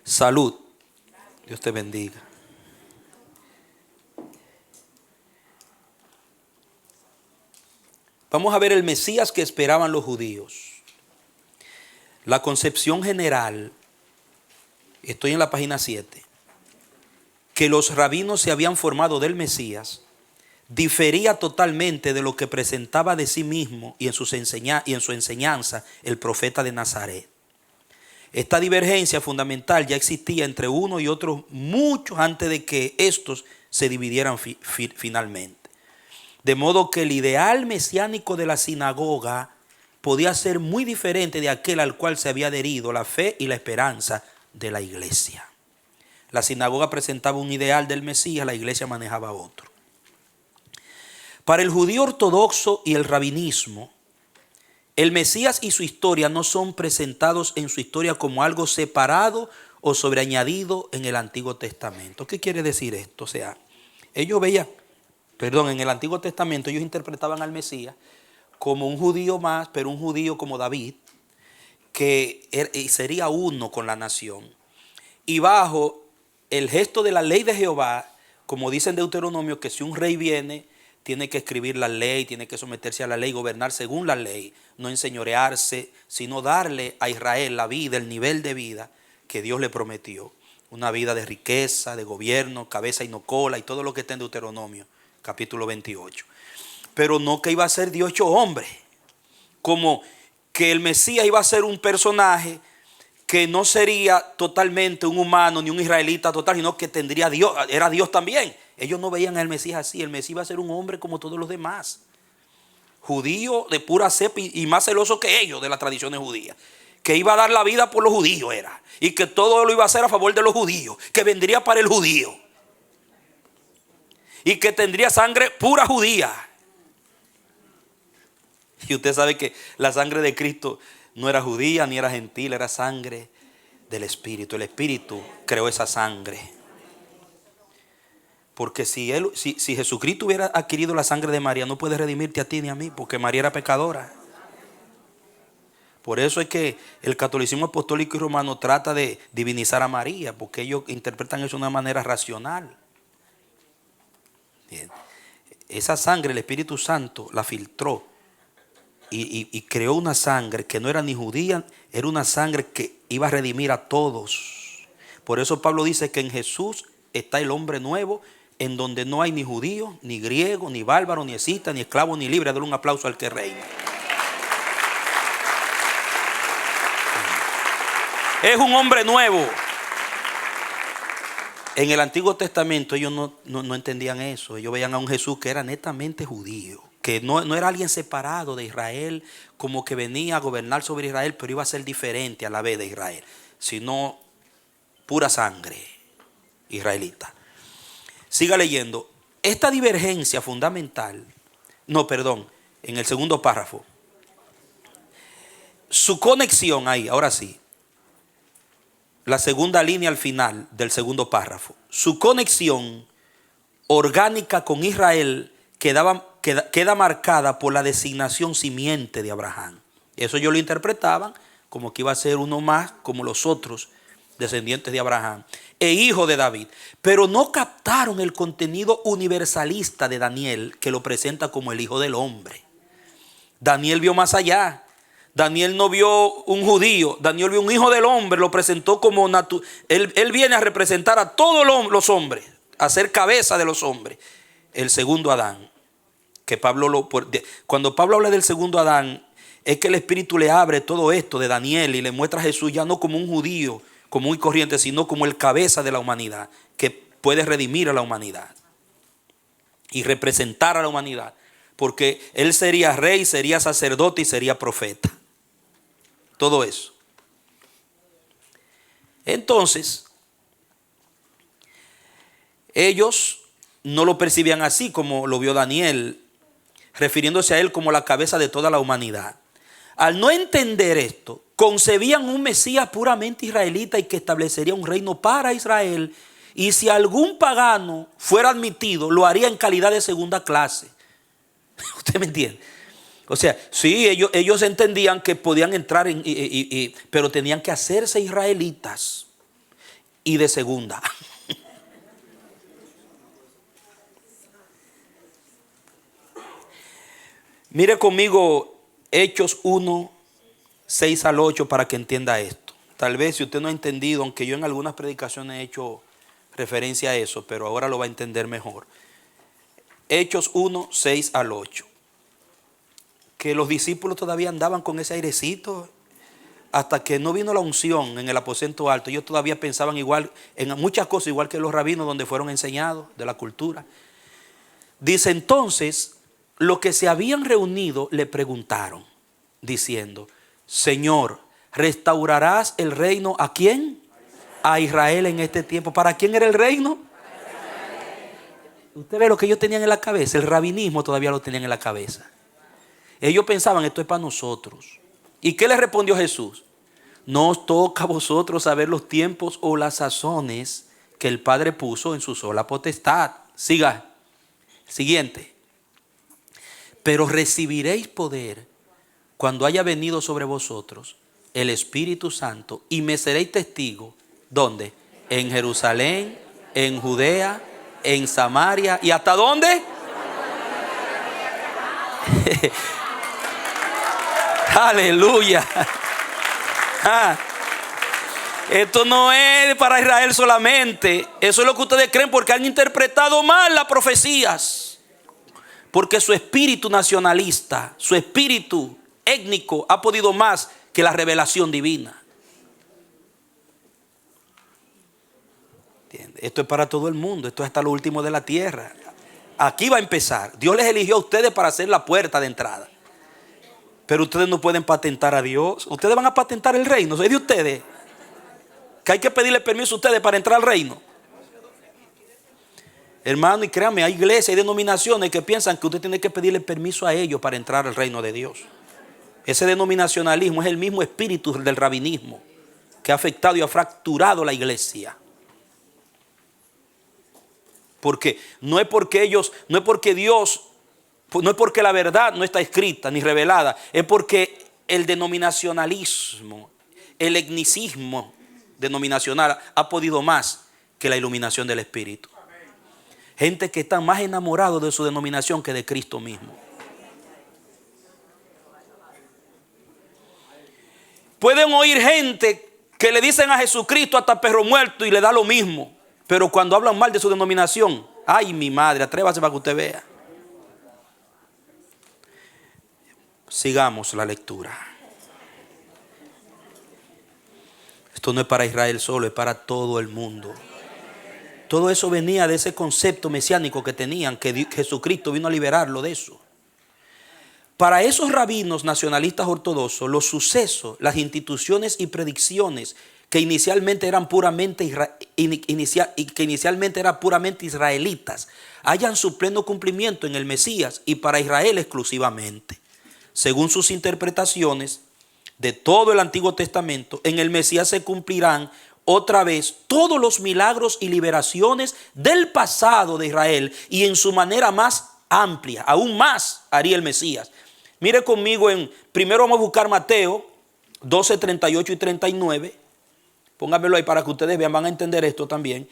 Salud. Dios te bendiga. Vamos a ver el Mesías que esperaban los judíos. La concepción general, estoy en la página 7, que los rabinos se habían formado del Mesías, difería totalmente de lo que presentaba de sí mismo y en su enseñanza el profeta de Nazaret. Esta divergencia fundamental ya existía entre uno y otro mucho antes de que estos se dividieran finalmente. De modo que el ideal mesiánico de la sinagoga podía ser muy diferente de aquel al cual se había adherido la fe y la esperanza de la iglesia. La sinagoga presentaba un ideal del Mesías, la iglesia manejaba otro. Para el judío ortodoxo y el rabinismo, el Mesías y su historia no son presentados en su historia como algo separado o sobreañadido en el Antiguo Testamento. ¿Qué quiere decir esto? O sea, en el Antiguo Testamento ellos interpretaban al Mesías como un judío más, pero un judío como David, que sería uno con la nación. Y bajo el gesto de la ley de Jehová, como dice en Deuteronomio, que si un rey viene, tiene que escribir la ley, tiene que someterse a la ley, gobernar según la ley, no enseñorearse, sino darle a Israel la vida, el nivel de vida que Dios le prometió. Una vida de riqueza, de gobierno, cabeza y no cola, y todo lo que está en Deuteronomio, capítulo 28. Pero no que iba a ser Dios hecho hombre, como que el Mesías iba a ser un personaje que no sería totalmente un humano ni un israelita total, sino que tendría Dios, era Dios también. Ellos no veían al Mesías así. El Mesías iba a ser un hombre como todos los demás, judío de pura cepa y más celoso que ellos de las tradiciones judías, que iba a dar la vida por los judíos era, y que todo lo iba a hacer a favor de los judíos, que vendría para el judío y que tendría sangre pura judía. Y usted sabe que la sangre de Cristo no era judía ni era gentil, era sangre del Espíritu. El Espíritu creó esa sangre. Porque si Jesucristo hubiera adquirido la sangre de María, no puede redimirte a ti ni a mí, porque María era pecadora. Por eso es que el catolicismo apostólico y romano trata de divinizar a María, porque ellos interpretan eso de una manera racional. Bien. Esa sangre el Espíritu Santo la filtró y creó una sangre que no era ni judía, era una sangre que iba a redimir a todos. Por eso Pablo dice que en Jesús está el hombre nuevo, en donde no hay ni judío, ni griego, ni bárbaro, ni escita, ni esclavo, ni libre. Dale un aplauso al que reina. Es un hombre nuevo. En el Antiguo Testamento ellos no entendían eso. Ellos veían a un Jesús que era netamente judío, que no era alguien separado de Israel, como que venía a gobernar sobre Israel, pero iba a ser diferente a la vez de Israel, sino pura sangre israelita. Siga leyendo. Esta divergencia fundamental, en el segundo párrafo, su conexión ahí, ahora sí, la segunda línea al final del segundo párrafo, su conexión orgánica con Israel queda marcada por la designación simiente de Abraham. Eso ellos lo interpretaban como que iba a ser uno más como los otros descendientes de Abraham e hijo de David, pero no captaron el contenido universalista de Daniel, que lo presenta como el hijo del hombre. Daniel vio más allá. Daniel no vio un judío, Daniel vio un hijo del hombre, lo presentó como él viene a representar a todos los hombres, a ser cabeza de los hombres, el segundo Adán. Que cuando Pablo habla del segundo Adán, es que el Espíritu le abre todo esto de Daniel y le muestra a Jesús ya no como un judío común y corriente, sino como el cabeza de la humanidad, que puede redimir a la humanidad y representar a la humanidad, porque él sería rey, sería sacerdote y sería profeta. Todo eso. Entonces, ellos no lo percibían así como lo vio Daniel, refiriéndose a él como la cabeza de toda la humanidad. Al no entender esto, concebían un Mesías puramente israelita y que establecería un reino para Israel, y si algún pagano fuera admitido, lo haría en calidad de segunda clase. ¿Usted me entiende? O sea, sí, ellos entendían que podían entrar, pero tenían que hacerse israelitas y de segunda. Mire conmigo Hechos 1, 6 al 8 para que entienda esto. Tal vez si usted no ha entendido, aunque yo en algunas predicaciones he hecho referencia a eso, pero ahora lo va a entender mejor. Hechos 1, 6 al 8. Que los discípulos todavía andaban con ese airecito hasta que no vino la unción en el aposento alto. Ellos todavía pensaban igual en muchas cosas, igual que los rabinos donde fueron enseñados de la cultura. Dice entonces, los que se habían reunido le preguntaron, diciendo: Señor, ¿restaurarás el reino a quién? A Israel en este tiempo. ¿Para quién era el reino? Usted ve lo que ellos tenían en la cabeza. El rabinismo todavía lo tenían en la cabeza. Ellos pensaban, esto es para nosotros. ¿Y qué les respondió Jesús? No os toca a vosotros saber los tiempos o las sazones que el Padre puso en su sola potestad. Siga. Siguiente. Pero recibiréis poder cuando haya venido sobre vosotros el Espíritu Santo y me seréis testigo. ¿Dónde? En Jerusalén, en Judea, en Samaria y ¿hasta dónde? Aleluya. Esto no es para Israel solamente. Eso es lo que ustedes creen porque han interpretado mal las profecías. Porque su espíritu nacionalista, su espíritu étnico ha podido más que la revelación divina. ¿Entiende? Esto es para todo el mundo. Esto es hasta lo último de la tierra. Aquí va a empezar. Dios les eligió a ustedes para hacer la puerta de entrada. Pero ustedes no pueden patentar a Dios. Ustedes van a patentar el reino. Es de ustedes. Que hay que pedirle permiso a ustedes para entrar al reino. Hermano, y créanme, hay iglesias y denominaciones que piensan que usted tiene que pedirle permiso a ellos para entrar al reino de Dios. Ese denominacionalismo es el mismo espíritu del rabinismo que ha afectado y ha fracturado la iglesia. Porque no es porque ellos, no es porque Dios, no es porque la verdad no está escrita ni revelada, es porque el denominacionalismo, el etnicismo denominacional ha podido más que la iluminación del Espíritu. Gente que está más enamorado de su denominación que de Cristo mismo. Pueden oír gente que le dicen a Jesucristo hasta perro muerto y le da lo mismo. Pero cuando hablan mal de su denominación, ay mi madre, atrévase para que usted vea. Sigamos la lectura. Esto no es para Israel solo, es para todo el mundo. Todo eso venía de ese concepto mesiánico que tenían, que Jesucristo vino a liberarlo de eso. Para esos rabinos nacionalistas ortodoxos, los sucesos, las instituciones y predicciones que inicialmente eran puramente israelitas, hallan su pleno cumplimiento en el Mesías y para Israel exclusivamente. Según sus interpretaciones de todo el Antiguo Testamento, en el Mesías se cumplirán otra vez todos los milagros y liberaciones del pasado de Israel y en su manera más amplia, aún más haría el Mesías. Mire conmigo primero vamos a buscar Mateo 12, 38 y 39. Póngamelo ahí para que ustedes vean, van a entender esto también.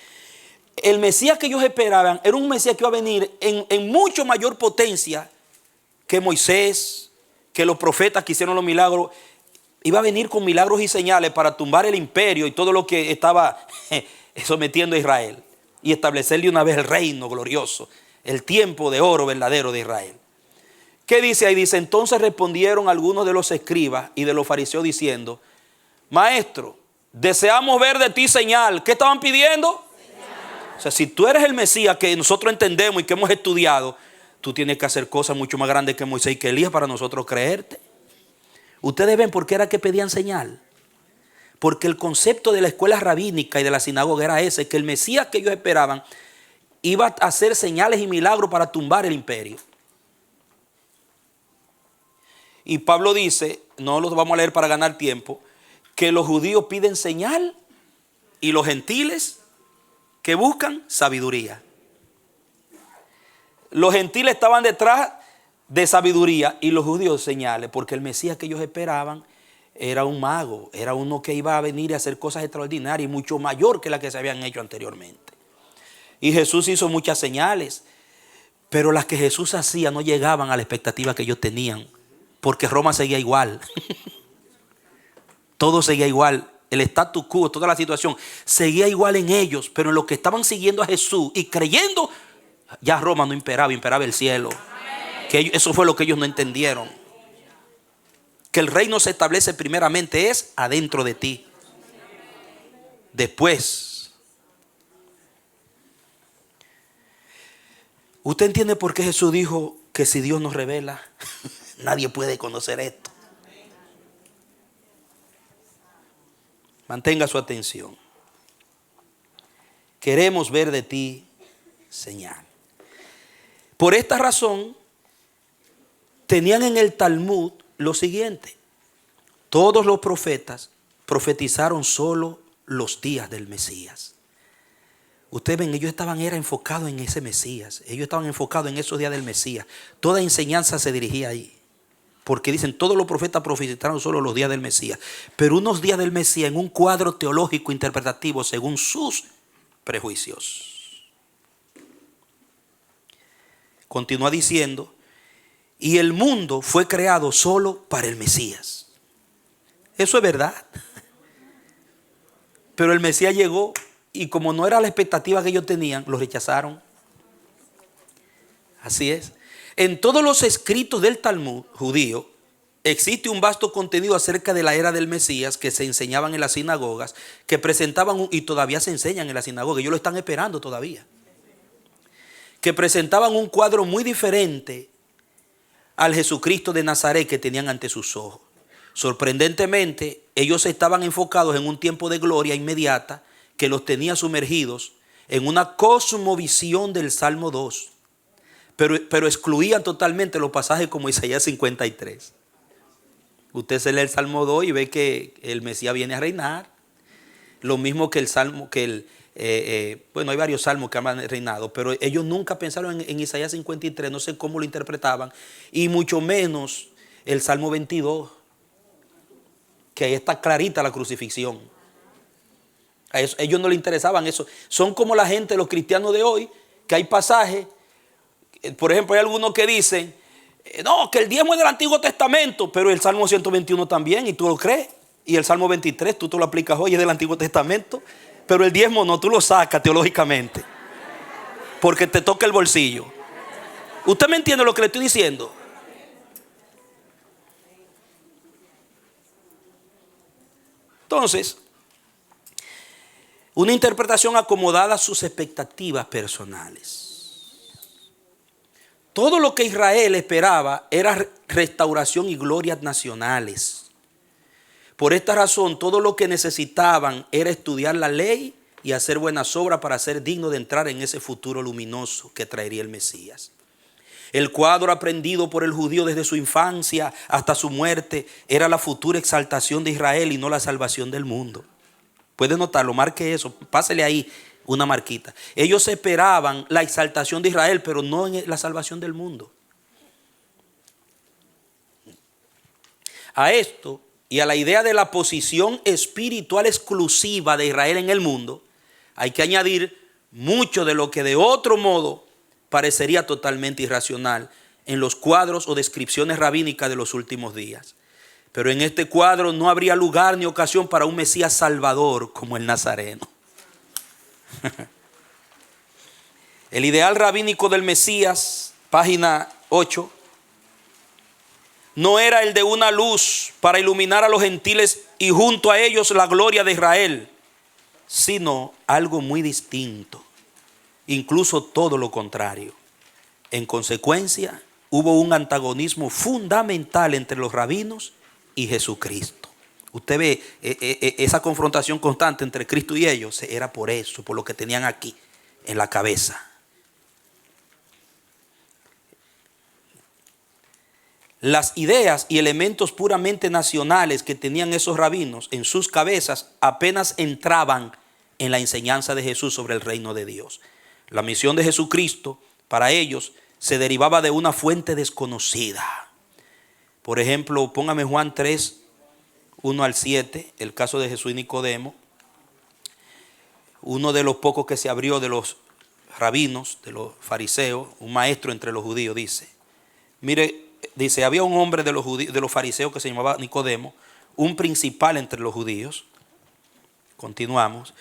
El Mesías que ellos esperaban era un Mesías que iba a venir en mucho mayor potencia que Moisés, que los profetas que hicieron los milagros. Iba a venir con milagros y señales para tumbar el imperio y todo lo que estaba sometiendo a Israel y establecerle una vez el reino glorioso, el tiempo de oro verdadero de Israel. ¿Qué dice ahí? Dice, entonces respondieron algunos de los escribas y de los fariseos diciendo, maestro, deseamos ver de ti señal. ¿Qué estaban pidiendo? Señal. O sea, si tú eres el Mesías que nosotros entendemos y que hemos estudiado, tú tienes que hacer cosas mucho más grandes que Moisés y que Elías para nosotros creerte. Ustedes ven por qué era que pedían señal. Porque el concepto de la escuela rabínica y de la sinagoga era ese, que el Mesías que ellos esperaban iba a hacer señales y milagros para tumbar el imperio. Y Pablo dice, no los vamos a leer para ganar tiempo, que los judíos piden señal y los gentiles que buscan sabiduría. Los gentiles estaban detrás de sabiduría y los judíos señales, porque el Mesías que ellos esperaban era un mago, era uno que iba a venir a hacer cosas extraordinarias y mucho mayor que las que se habían hecho anteriormente. Y Jesús hizo muchas señales, pero las que Jesús hacía no llegaban a la expectativa que ellos tenían, porque Roma seguía igual. Todo seguía igual, el status quo, toda la situación seguía igual en ellos, pero en los que estaban siguiendo a Jesús y creyendo, ya Roma no imperaba, imperaba el cielo. Que eso fue lo que ellos no entendieron. Que el reino se establece primeramente es adentro de ti. Después. ¿Usted entiende por qué Jesús dijo que si Dios nos revela, nadie puede conocer esto? Mantenga su atención. Queremos ver de ti señal. Por esta razón, tenían en el Talmud lo siguiente: todos los profetas profetizaron solo los días del Mesías. Ustedes ven, ellos estaban enfocados en ese Mesías. Ellos estaban enfocados en esos días del Mesías. Toda enseñanza se dirigía ahí. porque dicen todos los profetas profetizaron solo los días del Mesías, pero unos días del Mesías en un cuadro teológico interpretativo según sus prejuicios. Continúa diciendo, y el mundo fue creado solo para el Mesías. Eso es verdad. Pero el Mesías llegó y como no era la expectativa que ellos tenían, lo rechazaron. Así es. En todos los escritos del Talmud judío existe un vasto contenido acerca de la era del Mesías que se enseñaban en las sinagogas, que presentaban, y todavía se enseñan en las sinagogas, ellos lo están esperando todavía, que presentaban un cuadro muy diferente al Jesucristo de Nazaret que tenían ante sus ojos. Sorprendentemente, ellos estaban enfocados en un tiempo de gloria inmediata que los tenía sumergidos en una cosmovisión del Salmo 2, pero excluían totalmente los pasajes como Isaías 53. Usted se lee el Salmo 2 y ve que el Mesías viene a reinar. Lo mismo que el Salmo, bueno, hay varios salmos que han reinado, pero ellos nunca pensaron en Isaías 53, no sé cómo lo interpretaban, y mucho menos el Salmo 22, que ahí está clarita la crucifixión. A ellos no les interesaban eso. Son como la gente, los cristianos de hoy, que hay pasajes, por ejemplo, hay algunos que dicen, no, que el diezmo es del Antiguo Testamento, pero el Salmo 121 también, y tú lo crees, y el Salmo 23, tú te lo aplicas hoy, es del Antiguo Testamento. Pero el diezmo no, tú lo sacas teológicamente, porque te toca el bolsillo. ¿Usted me entiende lo que le estoy diciendo? Entonces, una interpretación acomodada a sus expectativas personales. Todo lo que Israel esperaba era restauración y glorias nacionales. Por esta razón, todo lo que necesitaban era estudiar la ley y hacer buenas obras para ser digno de entrar en ese futuro luminoso que traería el Mesías. El cuadro aprendido por el judío desde su infancia hasta su muerte era la futura exaltación de Israel y no la salvación del mundo. Puede notarlo, marque eso, pásele ahí una marquita. Ellos esperaban la exaltación de Israel, pero no en la salvación del mundo. A esto y a la idea de la posición espiritual exclusiva de Israel en el mundo, hay que añadir mucho de lo que de otro modo parecería totalmente irracional en los cuadros o descripciones rabínicas de los últimos días. Pero en este cuadro no habría lugar ni ocasión para un Mesías salvador como el Nazareno. El ideal rabínico del Mesías, página 8, no era el de una luz para iluminar a los gentiles y junto a ellos la gloria de Israel, sino algo muy distinto, incluso todo lo contrario. En consecuencia, hubo un antagonismo fundamental entre los rabinos y Jesucristo. Usted ve esa confrontación constante entre Cristo y ellos, era por eso, por lo que tenían aquí en la cabeza. Las ideas y elementos puramente nacionales que tenían esos rabinos en sus cabezas apenas entraban en la enseñanza de Jesús sobre el reino de Dios. La misión de Jesucristo para ellos se derivaba de una fuente desconocida. Por ejemplo, póngame Juan 3, 1 al 7, el caso de Jesús y Nicodemo. Uno de los pocos que se abrió de los rabinos, de los fariseos, un maestro entre los judíos, dice, mire, dice, había un hombre de los fariseos que se llamaba Nicodemo, un principal entre los judíos. Continuamos.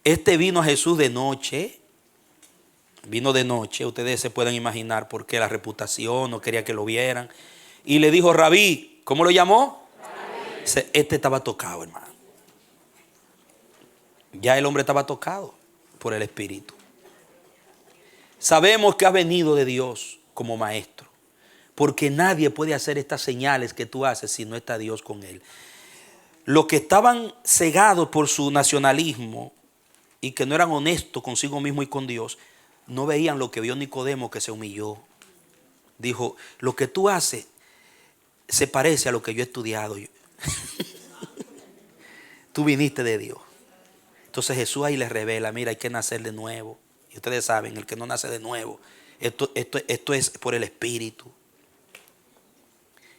Este vino a Jesús de noche. Vino de noche. Ustedes se pueden imaginar por qué, la reputación, no quería que lo vieran. Y le dijo, Rabí, ¿cómo lo llamó? Rabí. Este estaba tocado, hermano. Ya el hombre estaba tocado por el Espíritu. Sabemos que has venido de Dios como maestro, porque nadie puede hacer estas señales que tú haces si no está Dios con él. Los que estaban cegados por su nacionalismo y que no eran honestos consigo mismo y con Dios, no veían lo que vio Nicodemo, que se humilló. Dijo, lo que tú haces se parece a lo que yo he estudiado. Tú viniste de Dios. Entonces Jesús ahí les revela, mira, hay que nacer de nuevo. Y ustedes saben, el que no nace de nuevo, esto es por el Espíritu.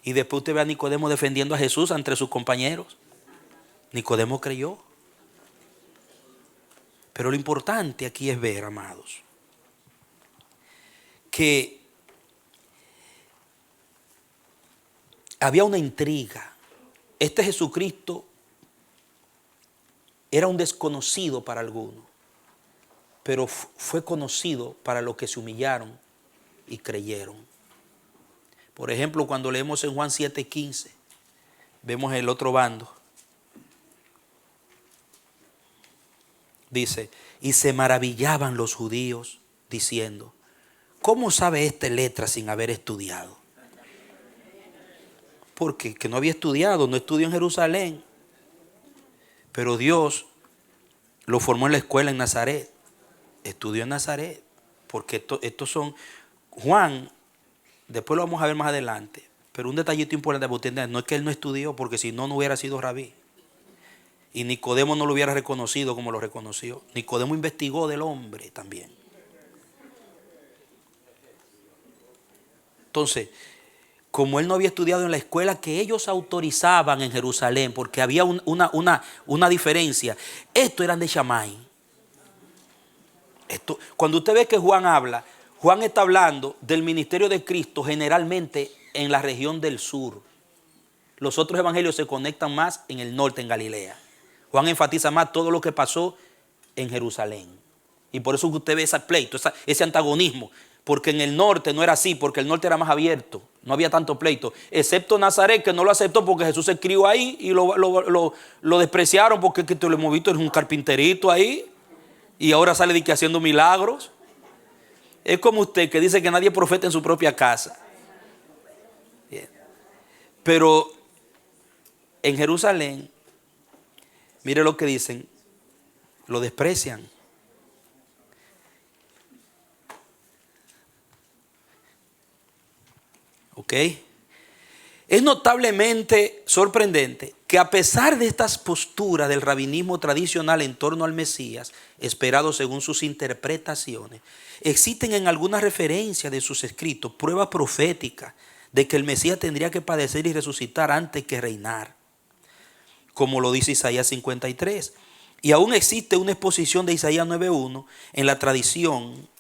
Y después usted ve a Nicodemo defendiendo a Jesús entre sus compañeros. Nicodemo creyó. Pero lo importante aquí es ver, amados, que había una intriga. Este Jesucristo era un desconocido para algunos, pero fue conocido para los que se humillaron y creyeron. Por ejemplo, cuando leemos en Juan 7:15, vemos el otro bando. Dice, y se maravillaban los judíos diciendo, ¿cómo sabe este letra sin haber estudiado? Porque que no había estudiado, no estudió en Jerusalén. Pero Dios lo formó en la escuela en Nazaret. Estudió en Nazaret. Porque estos son, Juan, después lo vamos a ver más adelante. Pero un detallito importante para ustedes, no es que él no estudió, porque si no, no hubiera sido rabí. Y Nicodemo no lo hubiera reconocido como lo reconoció. Nicodemo investigó del hombre también. Entonces, como él no había estudiado en la escuela que ellos autorizaban en Jerusalén, porque había una diferencia. Estos eran de Shammai. Cuando usted ve que Juan habla, Juan está hablando del ministerio de Cristo generalmente en la región del sur. Los otros evangelios se conectan más en el norte, en Galilea. Juan enfatiza más todo lo que pasó en Jerusalén. Y por eso usted ve ese pleito, ese antagonismo. Porque en el norte no era así, porque el norte era más abierto. No había tanto pleito. Excepto Nazaret, que no lo aceptó porque Jesús se crió ahí y lo despreciaron porque que te lo hemos visto, es un carpinterito ahí. Y ahora sale de que haciendo milagros. Es como usted que dice que nadie profeta en su propia casa. Bien. Pero en Jerusalén, mire lo que dicen, lo desprecian. ¿Ok? Es notablemente sorprendente que a pesar de estas posturas del rabinismo tradicional en torno al Mesías, esperado según sus interpretaciones, existen en algunas referencias de sus escritos pruebas proféticas de que el Mesías tendría que padecer y resucitar antes que reinar, como lo dice Isaías 53. Y aún existe una exposición de Isaías 9:1 en la tradición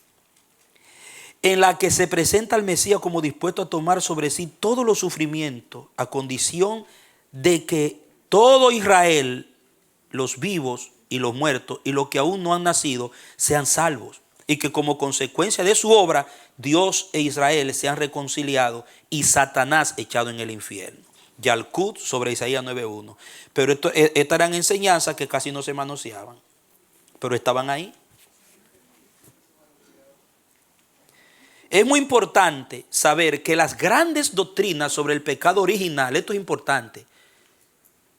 en la que se presenta al Mesías como dispuesto a tomar sobre sí todos los sufrimientos a condición de que todo Israel, los vivos y los muertos y los que aún no han nacido, sean salvos. Y que como consecuencia de su obra, Dios e Israel sean reconciliados y Satanás echado en el infierno. Yalkut sobre Isaías 9:1. Pero estas eran enseñanzas que casi no se manoseaban, pero estaban ahí. Es muy importante saber que las grandes doctrinas sobre el pecado original, esto es importante,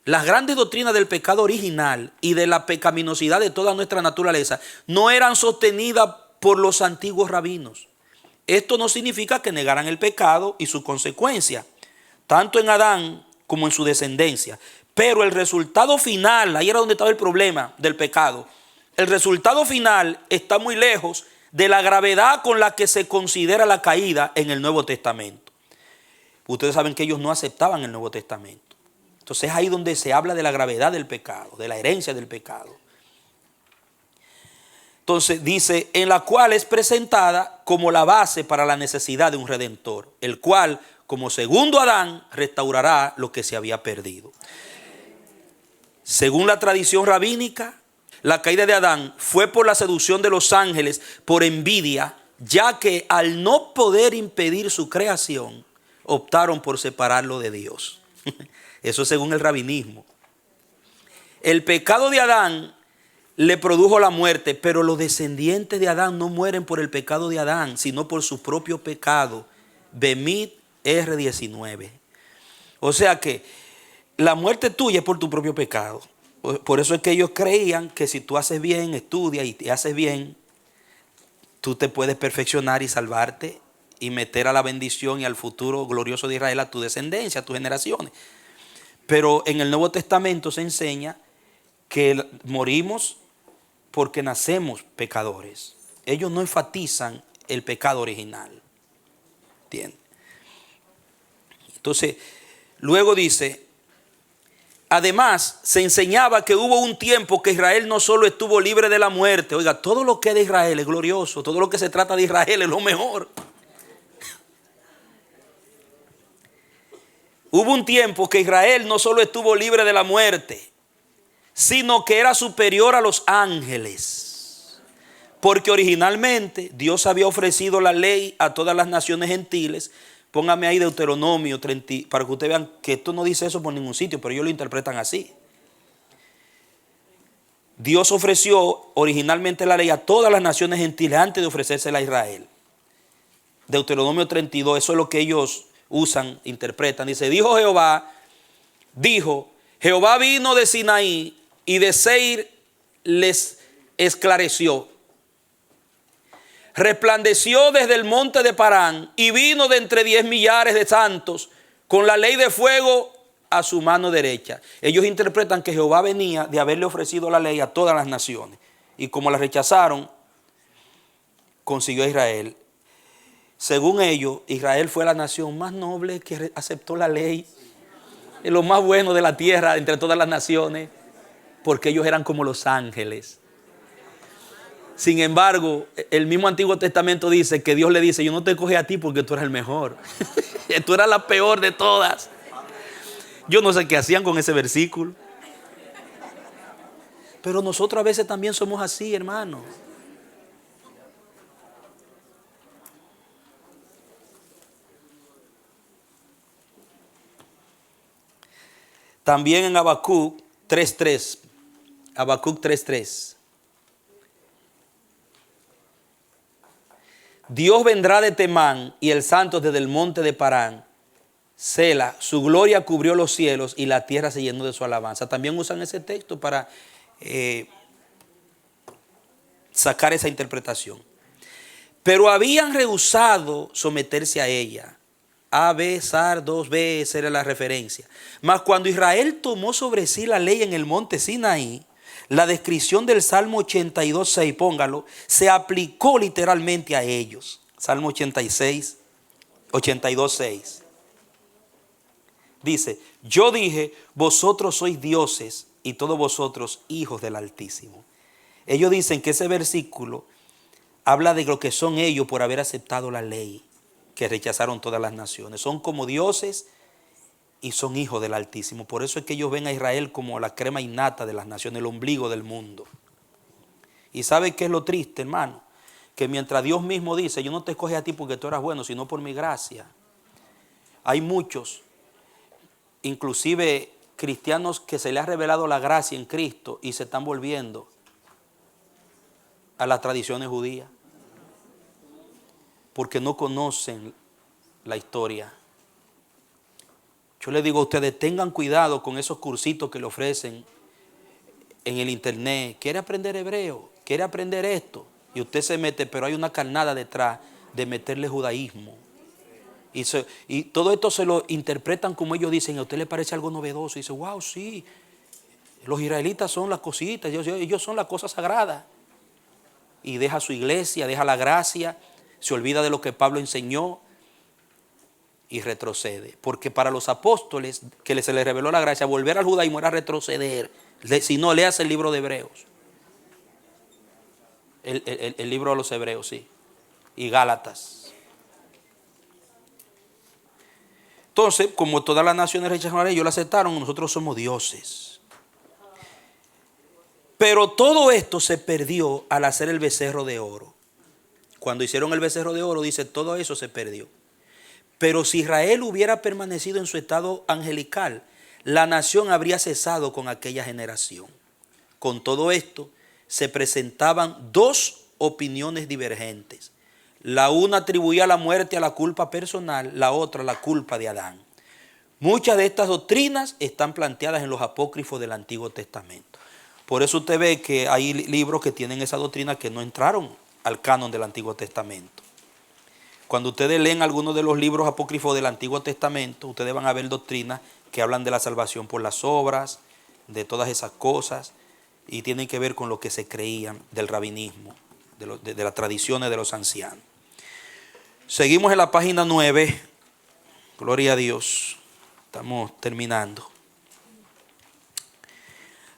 las grandes doctrinas del pecado original y de la pecaminosidad de toda nuestra naturaleza no eran sostenidas por los antiguos rabinos. Esto no significa que negaran el pecado y su consecuencia, tanto en Adán como en su descendencia. Pero el resultado final, ahí era donde estaba el problema del pecado, el resultado final está muy lejos de la gravedad con la que se considera la caída en el Nuevo Testamento. Ustedes saben que ellos no aceptaban el Nuevo Testamento. Entonces es ahí donde se habla de la gravedad del pecado, de la herencia del pecado. Entonces dice, en la cual es presentada como la base para la necesidad de un redentor, el cual, como segundo Adán, restaurará lo que se había perdido. Según la tradición rabínica, la caída de Adán fue por la seducción de los ángeles, por envidia, ya que al no poder impedir su creación, optaron por separarlo de Dios. Eso según el rabinismo. El pecado de Adán le produjo la muerte, pero los descendientes de Adán no mueren por el pecado de Adán, sino por su propio pecado. Bemit R19. O sea que la muerte tuya es por tu propio pecado. Por eso es que ellos creían que si tú haces bien, estudias y te haces bien, tú te puedes perfeccionar y salvarte y meter a la bendición y al futuro glorioso de Israel a tu descendencia, a tus generaciones. Pero en el Nuevo Testamento se enseña que morimos porque nacemos pecadores. Ellos no enfatizan el pecado original. ¿Entiendes? Entonces, luego dice, además se enseñaba que hubo un tiempo que Israel no solo estuvo libre de la muerte. Oiga, todo lo que es de Israel es glorioso, todo lo que se trata de Israel es lo mejor. Hubo un tiempo que Israel no solo estuvo libre de la muerte, sino que era superior a los ángeles. Porque originalmente Dios había ofrecido la ley a todas las naciones gentiles. Póngame ahí Deuteronomio 30, para que ustedes vean que esto no dice eso por ningún sitio, pero ellos lo interpretan así. Dios ofreció originalmente la ley a todas las naciones gentiles antes de ofrecérsela a Israel. Deuteronomio 32, eso es lo que ellos usan, interpretan. Dice, Jehová vino de Sinaí y de Seir les esclareció. Resplandeció desde el monte de Parán y vino de entre 10 millares de santos con la ley de fuego a su mano derecha. Ellos interpretan que Jehová venía de haberle ofrecido la ley a todas las naciones. Y como la rechazaron, consiguió a Israel. Según ellos, Israel fue la nación más noble que aceptó la ley. Es lo más bueno de la tierra entre todas las naciones, porque ellos eran como los ángeles. Sin embargo, el mismo Antiguo Testamento dice que Dios le dice, yo no te escogí a ti porque tú eras el mejor. Tú eras la peor de todas. Yo no sé qué hacían con ese versículo. Pero nosotros a veces también somos así, hermano. También en Habacuc 3:3. Habacuc 3:3. Dios vendrá de Temán y el santo desde el monte de Parán. Sela, su gloria cubrió los cielos y la tierra se llenó de su alabanza. También usan ese texto para sacar esa interpretación. Pero habían rehusado someterse a ella. A, B, SAR, 2B, esa era la referencia. Mas cuando Israel tomó sobre sí la ley en el monte Sinaí, la descripción del Salmo 82:6, póngalo, se aplicó literalmente a ellos. Salmo 82:6. Dice, yo dije, vosotros sois dioses y todos vosotros hijos del Altísimo. Ellos dicen que ese versículo habla de lo que son ellos por haber aceptado la ley que rechazaron todas las naciones. Son como dioses y son hijos del Altísimo. Por eso es que ellos ven a Israel como la crema innata de las naciones, el ombligo del mundo. ¿Y sabe qué es lo triste, hermano? Que mientras Dios mismo dice, yo no te escogí a ti porque tú eras bueno, sino por mi gracia. Hay muchos, inclusive cristianos, que se les ha revelado la gracia en Cristo y se están volviendo a las tradiciones judías. Porque no conocen la historia. Yo les digo a ustedes, tengan cuidado con esos cursitos que le ofrecen en el internet. ¿Quiere aprender hebreo? ¿Quiere aprender esto? Y usted se mete, pero hay una carnada detrás de meterle judaísmo. Y todo esto se lo interpretan como ellos dicen. A usted le parece algo novedoso. Y dice, wow, sí, los israelitas son las cositas, ellos son las cosas sagradas. Y deja su iglesia, deja la gracia, se olvida de lo que Pablo enseñó y retrocede. Porque para los apóstoles que se les reveló la gracia, volver al judaísmo era retroceder. Si no, leas el libro de Hebreos. El libro de los Hebreos, sí. Y Gálatas. Entonces, como todas las naciones rechazaron la ley, ellos la aceptaron, nosotros somos dioses. Pero todo esto se perdió al hacer el becerro de oro. Cuando hicieron el becerro de oro, dice, todo eso se perdió. Pero si Israel hubiera permanecido en su estado angelical, la nación habría cesado con aquella generación. Con todo esto, se presentaban dos opiniones divergentes. La una atribuía la muerte a la culpa personal, la otra a la culpa de Adán. Muchas de estas doctrinas están planteadas en los apócrifos del Antiguo Testamento. Por eso usted ve que hay libros que tienen esa doctrina que no entraron al canon del Antiguo Testamento. Cuando ustedes leen algunos de los libros apócrifos del Antiguo Testamento, ustedes van a ver doctrinas que hablan de la salvación por las obras, de todas esas cosas, y tienen que ver con lo que se creían del rabinismo, de las tradiciones de los ancianos. Seguimos en la página 9. Gloria a Dios. Estamos terminando.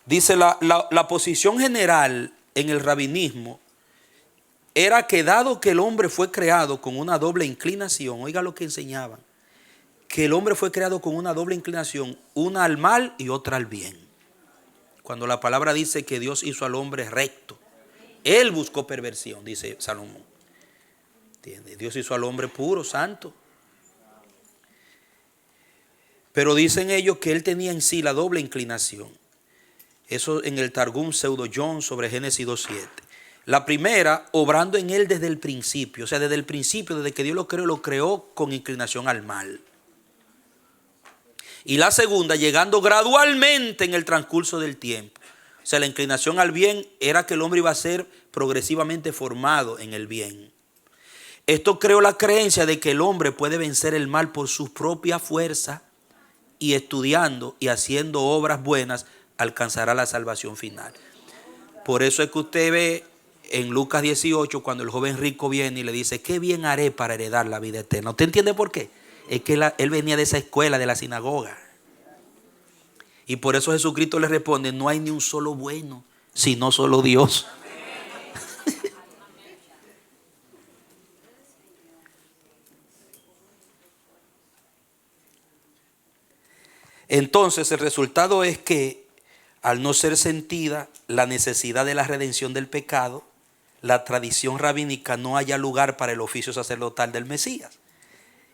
Dice la posición general en el rabinismo era que dado que el hombre fue creado con una doble inclinación, oiga lo que enseñaban, que el hombre fue creado con una doble inclinación, una al mal y otra al bien. Cuando la palabra dice que Dios hizo al hombre recto, él buscó perversión, dice Salomón. ¿Entiende? Dios hizo al hombre puro, santo. Pero dicen ellos que él tenía en sí la doble inclinación. Eso en el Targum Pseudo John sobre Génesis 2:7. La primera, obrando en él desde el principio. O sea, desde el principio, desde que Dios lo creó con inclinación al mal. Y la segunda, llegando gradualmente en el transcurso del tiempo. O sea, la inclinación al bien era que el hombre iba a ser progresivamente formado en el bien. Esto creó la creencia de que el hombre puede vencer el mal por su propia fuerza y estudiando y haciendo obras buenas alcanzará la salvación final. Por eso es que usted ve en Lucas 18 cuando el joven rico viene y le dice, ¿qué bien haré para heredar la vida eterna? ¿Usted entiende por qué? Es que él venía de esa escuela, de la sinagoga. Y por eso Jesucristo le responde, no hay ni un solo bueno, sino solo Dios. Entonces el resultado es que al no ser sentida la necesidad de la redención del pecado, la tradición rabínica no haya lugar para el oficio sacerdotal del Mesías.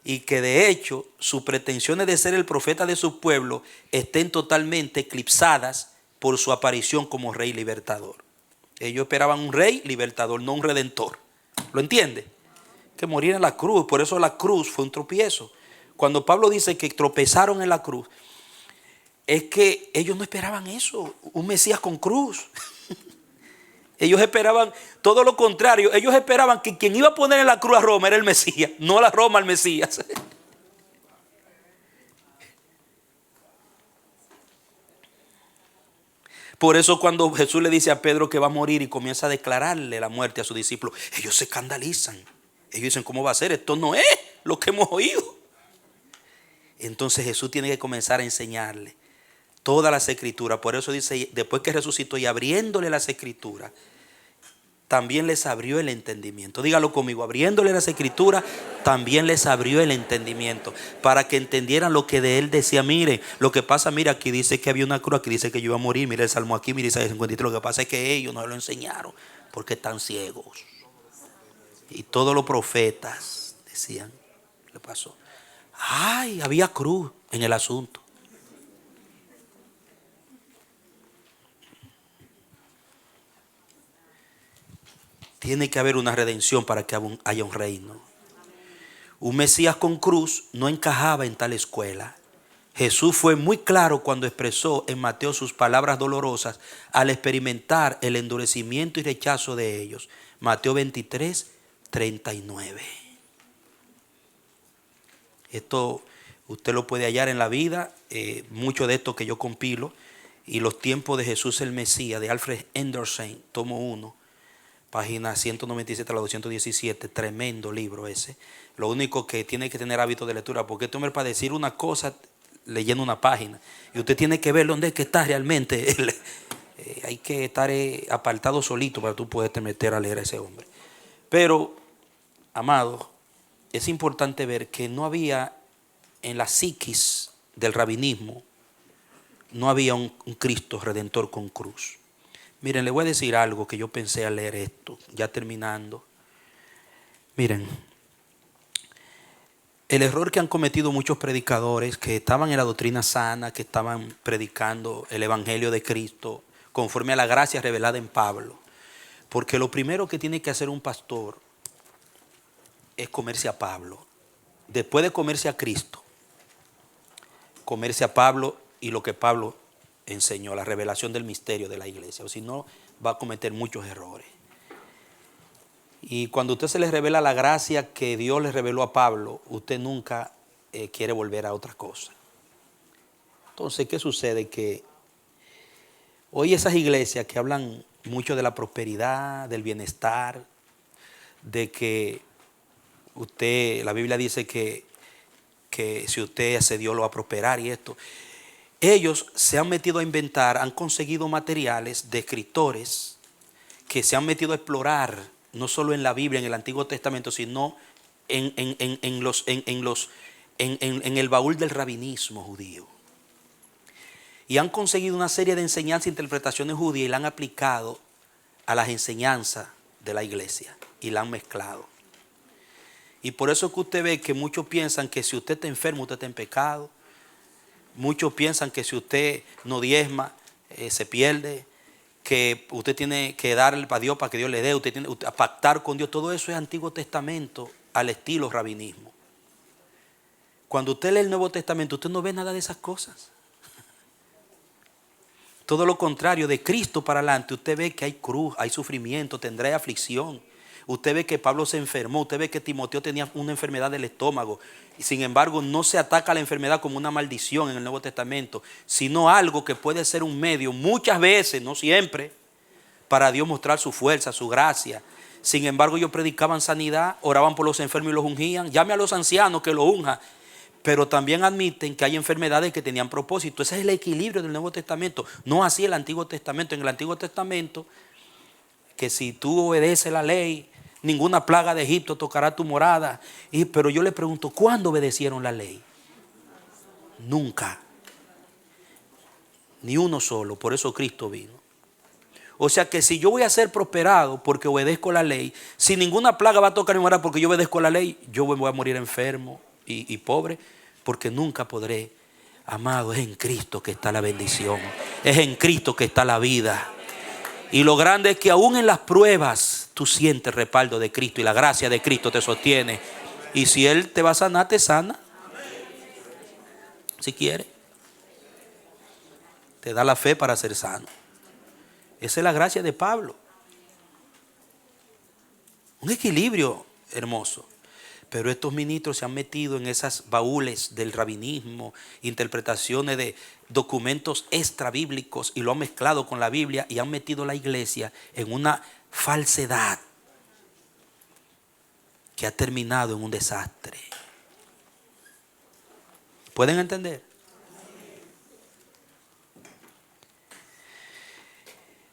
Y que de hecho sus pretensiones de ser el profeta de su pueblo estén totalmente eclipsadas por su aparición como rey libertador. Ellos esperaban un rey libertador, no un redentor. ¿Lo entiende? Que morir en la cruz, por eso la cruz fue un tropiezo. Cuando Pablo dice que tropezaron en la cruz, es que ellos no esperaban eso, un Mesías con cruz. Ellos esperaban todo lo contrario. Ellos esperaban que quien iba a poner en la cruz a Roma era el Mesías, no la Roma al Mesías. Por eso cuando Jesús le dice a Pedro que va a morir y comienza a declararle la muerte a sus discípulos, ellos se escandalizan. Ellos dicen, ¿cómo va a ser? Esto no es lo que hemos oído. Entonces Jesús tiene que comenzar a enseñarle todas las escrituras. Por eso dice, después que resucitó y abriéndole las escrituras, también les abrió el entendimiento. Dígalo conmigo, abriéndole las escrituras, también les abrió el entendimiento. Para que entendieran lo que de él decía. Mire, lo que pasa, mira, aquí dice que había una cruz, aquí dice que yo iba a morir. Mira el Salmo aquí, mira Isaías 53. Lo que pasa es que ellos no lo enseñaron porque están ciegos. Y todos los profetas decían, ¿qué le pasó? Ay, había cruz en el asunto. Tiene que haber una redención para que haya un reino. Un Mesías con cruz no encajaba en tal escuela. Jesús fue muy claro cuando expresó en Mateo sus palabras dolorosas al experimentar el endurecimiento y rechazo de ellos. Mateo 23, 39. Esto usted lo puede hallar en la vida, mucho de esto que yo compilo. Y los tiempos de Jesús el Mesías, de Alfred Henderson, tomo 1. Página 197 a la 217, tremendo libro ese. Lo único que tiene que tener hábito de lectura, porque este hombre para decir una cosa leyendo una página, y usted tiene que ver dónde es que está realmente. Hay que estar apartado solito para tú poderte meter a leer a ese hombre. Pero, amado, es importante ver que no había en la psiquis del rabinismo, no había un Cristo redentor con cruz. Miren, le voy a decir algo que yo pensé al leer esto, ya terminando. Miren, el error que han cometido muchos predicadores que estaban en la doctrina sana, que estaban predicando el evangelio de Cristo conforme a la gracia revelada en Pablo. Porque lo primero que tiene que hacer un pastor es comerse a Pablo. Después de comerse a Cristo, comerse a Pablo y lo que Pablo enseñó, la revelación del misterio de la iglesia, o si no va a cometer muchos errores. Y cuando a usted se le revela la gracia que Dios le reveló a Pablo, usted nunca quiere volver a otra cosa. Entonces, ¿qué sucede? Que hoy esas iglesias que hablan mucho de la prosperidad, del bienestar, de que usted, la Biblia dice que que si usted hace Dios lo va a prosperar y esto. Ellos se han metido a inventar, han conseguido materiales de escritores que se han metido a explorar, no solo en la Biblia, en el Antiguo Testamento, sino en el baúl del rabinismo judío. Y han conseguido una serie de enseñanzas e interpretaciones judías y la han aplicado a las enseñanzas de la iglesia y la han mezclado. Y por eso es que usted ve que muchos piensan que si usted está enfermo, usted está en pecado. Muchos piensan que si usted no diezma, se pierde. Que usted tiene que darle a Dios para que Dios le dé. Usted tiene que pactar con Dios. Todo eso es Antiguo Testamento al estilo rabinismo. Cuando usted lee el Nuevo Testamento, usted no ve nada de esas cosas. Todo lo contrario, de Cristo para adelante, usted ve que hay cruz, hay sufrimiento, tendrá aflicción. Usted ve que Pablo se enfermó, usted ve que Timoteo tenía una enfermedad del estómago. Y sin embargo, no se ataca a la enfermedad como una maldición en el Nuevo Testamento, sino algo que puede ser un medio, muchas veces, no siempre, para Dios mostrar su fuerza, su gracia. Sin embargo, ellos predicaban sanidad, oraban por los enfermos y los ungían. Llame a los ancianos que los unjan. Pero también admiten que hay enfermedades que tenían propósito. Ese es el equilibrio del Nuevo Testamento. No así el Antiguo Testamento. En el Antiguo Testamento, que si tú obedeces la ley, ninguna plaga de Egipto tocará tu morada. Pero yo le pregunto, ¿cuándo obedecieron la ley? Nunca. Ni uno solo. Por eso Cristo vino. O sea que si yo voy a ser prosperado porque obedezco la ley, si ninguna plaga va a tocar mi morada porque yo obedezco la ley, yo voy a morir enfermo y pobre, porque nunca podré. Amado, es en Cristo que está la bendición, es en Cristo que está la vida. Y lo grande es que aún en las pruebas tú sientes el respaldo de Cristo y la gracia de Cristo te sostiene. Y si Él te va a sanar, te sana. Si quiere, te da la fe para ser sano. Esa es la gracia de Pablo. Un equilibrio hermoso. Pero estos ministros se han metido en esas baúles del rabinismo, interpretaciones de documentos extrabíblicos y lo han mezclado con la Biblia y han metido la iglesia en una falsedad que ha terminado en un desastre. ¿Pueden entender?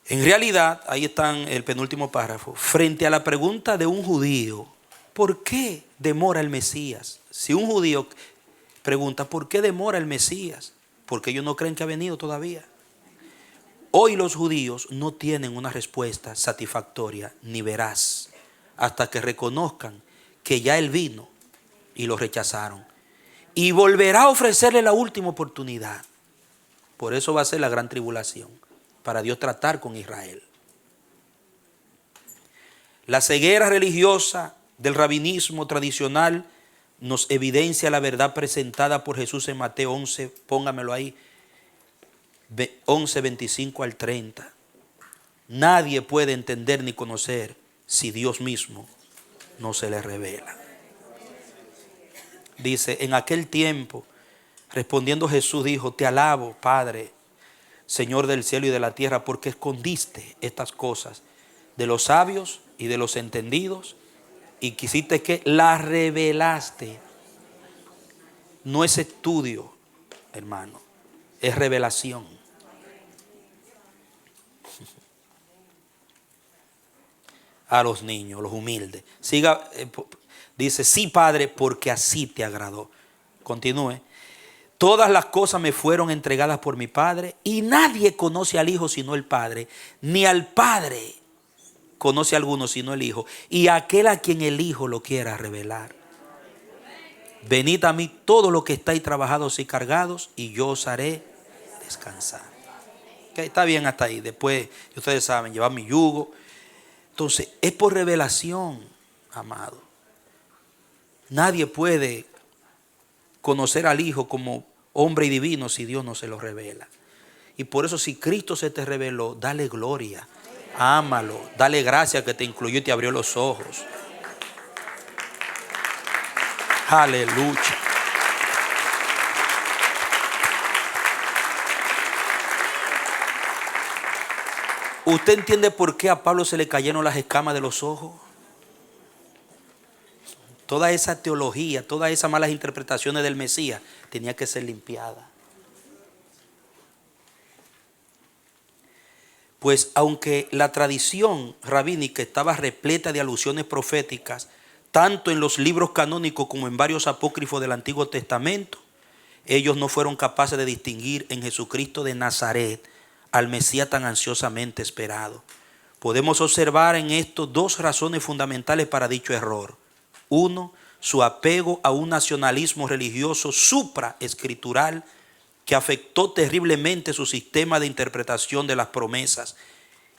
En realidad, ahí está el penúltimo párrafo, frente a la pregunta de un judío, ¿por qué demora el Mesías? Si un judío pregunta, ¿por qué demora el Mesías? Porque ellos no creen que ha venido todavía. Hoy los judíos no tienen una respuesta satisfactoria ni veraz hasta que reconozcan que ya Él vino y lo rechazaron. Y volverá a ofrecerle la última oportunidad. Por eso va a ser la gran tribulación, para Dios tratar con Israel. La ceguera religiosa del rabinismo tradicional nos evidencia la verdad presentada por Jesús en Mateo 11, póngamelo ahí, 11, 25 al 30. Nadie puede entender ni conocer si Dios mismo no se le revela. Dice, en aquel tiempo, respondiendo Jesús dijo, te alabo, Padre, Señor del cielo y de la tierra, porque escondiste estas cosas de los sabios y de los entendidos y quisiste que las revelaste. No es estudio, hermano, es revelación. A los niños, los humildes. Siga, dice, sí, Padre, porque así te agradó. Continúe. Todas las cosas me fueron entregadas por mi Padre y nadie conoce al Hijo sino el Padre, ni al Padre conoce a alguno sino el Hijo, y aquel a quien el Hijo lo quiera revelar. Venid a mí todos los que estáis trabajados y cargados, y yo os haré descansar. Okay, está bien hasta ahí. Después, ustedes saben, llevar mi yugo. Entonces, es por revelación, amado. Nadie puede conocer al Hijo como hombre y divino si Dios no se lo revela. Y por eso, si Cristo se te reveló, dale gloria. Ámalo, dale gracias que te incluyó y te abrió los ojos. Aleluya. ¿Usted entiende por qué a Pablo se le cayeron las escamas de los ojos? Toda esa teología, todas esas malas interpretaciones del Mesías tenía que ser limpiada. Pues aunque la tradición rabínica estaba repleta de alusiones proféticas, tanto en los libros canónicos como en varios apócrifos del Antiguo Testamento, ellos no fueron capaces de distinguir en Jesucristo de Nazaret al Mesías tan ansiosamente esperado. Podemos observar en esto dos razones fundamentales para dicho error. Uno, su apego a un nacionalismo religioso supraescritural que afectó terriblemente su sistema de interpretación de las promesas,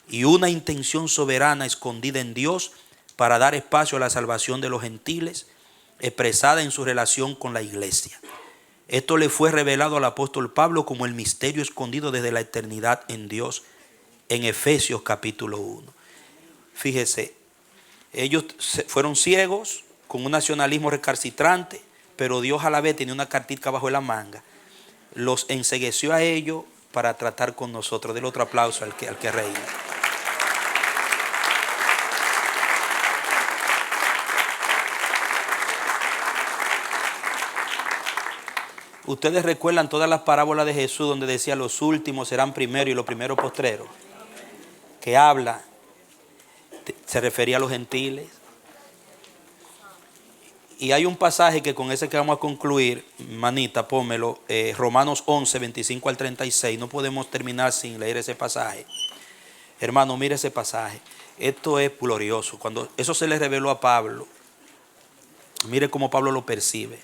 y una intención soberana escondida en Dios para dar espacio a la salvación de los gentiles, expresada en su relación con la iglesia. Esto le fue revelado al apóstol Pablo como el misterio escondido desde la eternidad en Dios, en Efesios capítulo 1. Fíjese, ellos fueron ciegos con un nacionalismo recalcitrante, pero Dios a la vez tenía una cartica bajo la manga. Los encegueció a ellos para tratar con nosotros. Del otro aplauso al que reina. Ustedes recuerdan todas las parábolas de Jesús donde decía los últimos serán primeros y los primeros postreros. Que habla, se refería a los gentiles. Y hay un pasaje que con ese que vamos a concluir, manita, pónmelo, Romanos 11, 25 al 36. No podemos terminar sin leer ese pasaje. Hermano, mire ese pasaje. Esto es glorioso. Cuando eso se le reveló a Pablo, mire cómo Pablo lo percibe.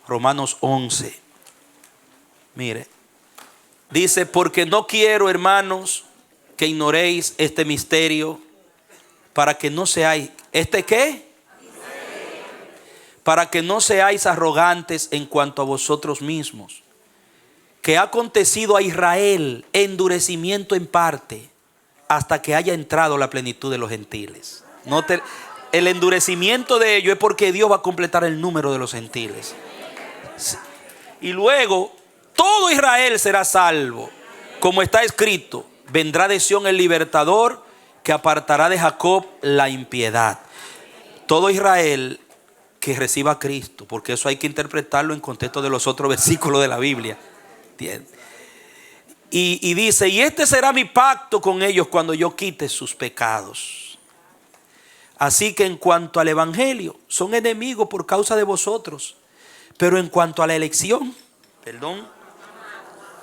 Romanos 11. Mire. Dice, porque no quiero, hermanos, que ignoréis este misterio, para que no seáis, ¿este qué? Para que no seáis arrogantes en cuanto a vosotros mismos, que ha acontecido a Israel endurecimiento en parte, hasta que haya entrado la plenitud de los gentiles. Note, el endurecimiento de ellos es porque Dios va a completar el número de los gentiles. Y luego todo Israel será salvo, como está escrito, vendrá de Sión el libertador, que apartará de Jacob la impiedad. Todo Israel que reciba a Cristo, porque eso hay que interpretarlo en contexto de los otros versículos de la Biblia. Y dice, y este será mi pacto con ellos cuando yo quite sus pecados. Así que en cuanto al evangelio, son enemigos por causa de vosotros, pero en cuanto a la elección,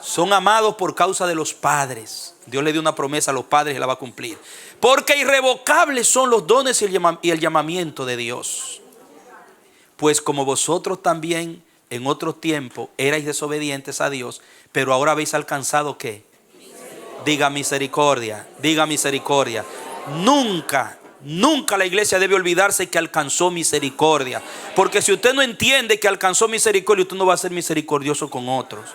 son amados por causa de los padres. Dios le dio una promesa a los padres y la va a cumplir. Porque irrevocables son los dones y el llamamiento de Dios. Pues como vosotros también en otro tiempo erais desobedientes a Dios, pero ahora habéis alcanzado ¿qué? Diga misericordia, diga misericordia. Nunca la iglesia debe olvidarse que alcanzó misericordia. Porque si usted no entiende que alcanzó misericordia, usted no va a ser misericordioso con otros.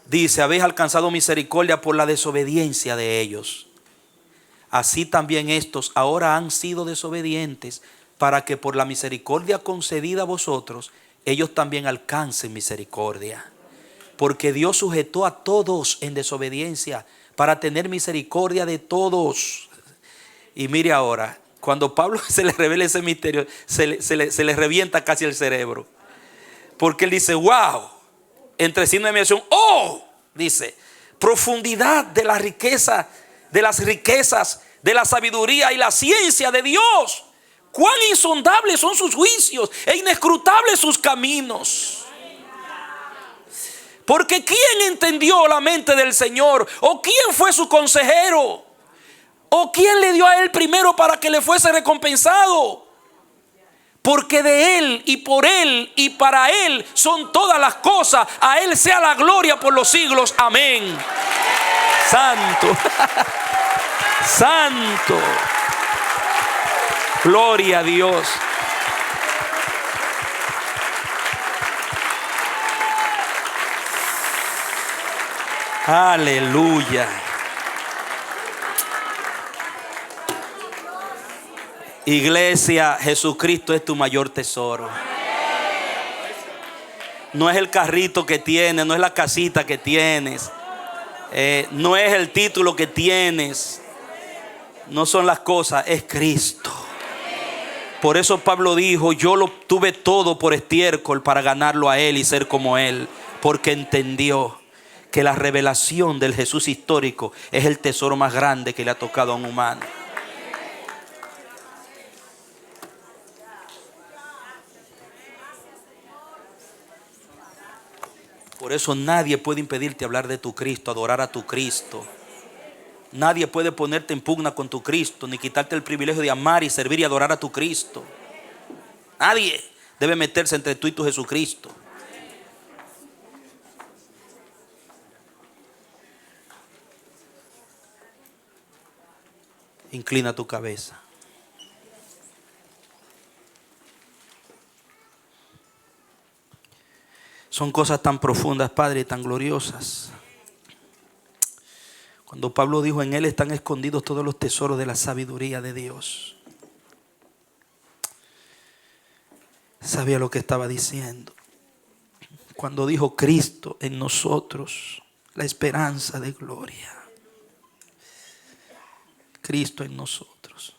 Dice, habéis alcanzado misericordia por la desobediencia de ellos. Así también estos ahora han sido desobedientes, para que por la misericordia concedida a vosotros, ellos también alcancen misericordia. Porque Dios sujetó a todos en desobediencia, para tener misericordia de todos. Y mire ahora, cuando Pablo se le revela ese misterio, se le revienta casi el cerebro. Porque él dice, wow, entre signos de admiración, oh, dice, profundidad de la riqueza, de las riquezas, de la sabiduría y la ciencia de Dios. Cuán insondables son sus juicios e inescrutables sus caminos. Porque ¿quién entendió la mente del Señor? ¿O quién fue su consejero? ¿O quién le dio a él primero para que le fuese recompensado? Porque de Él y por Él y para Él son todas las cosas. A Él sea la gloria por los siglos. Amén. Santo. Santo. Gloria a Dios. Aleluya. Iglesia, Jesucristo es tu mayor tesoro. No es el carrito que tienes, no es la casita que tienes, no es el título que tienes. No son las cosas, es Cristo. Por eso Pablo dijo: yo lo tuve todo por estiércol para ganarlo a Él y ser como Él. Porque entendió que la revelación del Jesús histórico es el tesoro más grande que le ha tocado a un humano. Por eso nadie puede impedirte hablar de tu Cristo, adorar a tu Cristo. Nadie puede ponerte en pugna con tu Cristo, ni quitarte el privilegio de amar y servir y adorar a tu Cristo. Nadie debe meterse entre tú y tu Jesucristo. Inclina tu cabeza. Son cosas tan profundas, Padre, y tan gloriosas. Cuando Pablo dijo: en Él están escondidos todos los tesoros de la sabiduría de Dios. Sabía lo que estaba diciendo. Cuando dijo: Cristo en nosotros, la esperanza de gloria. Cristo en nosotros.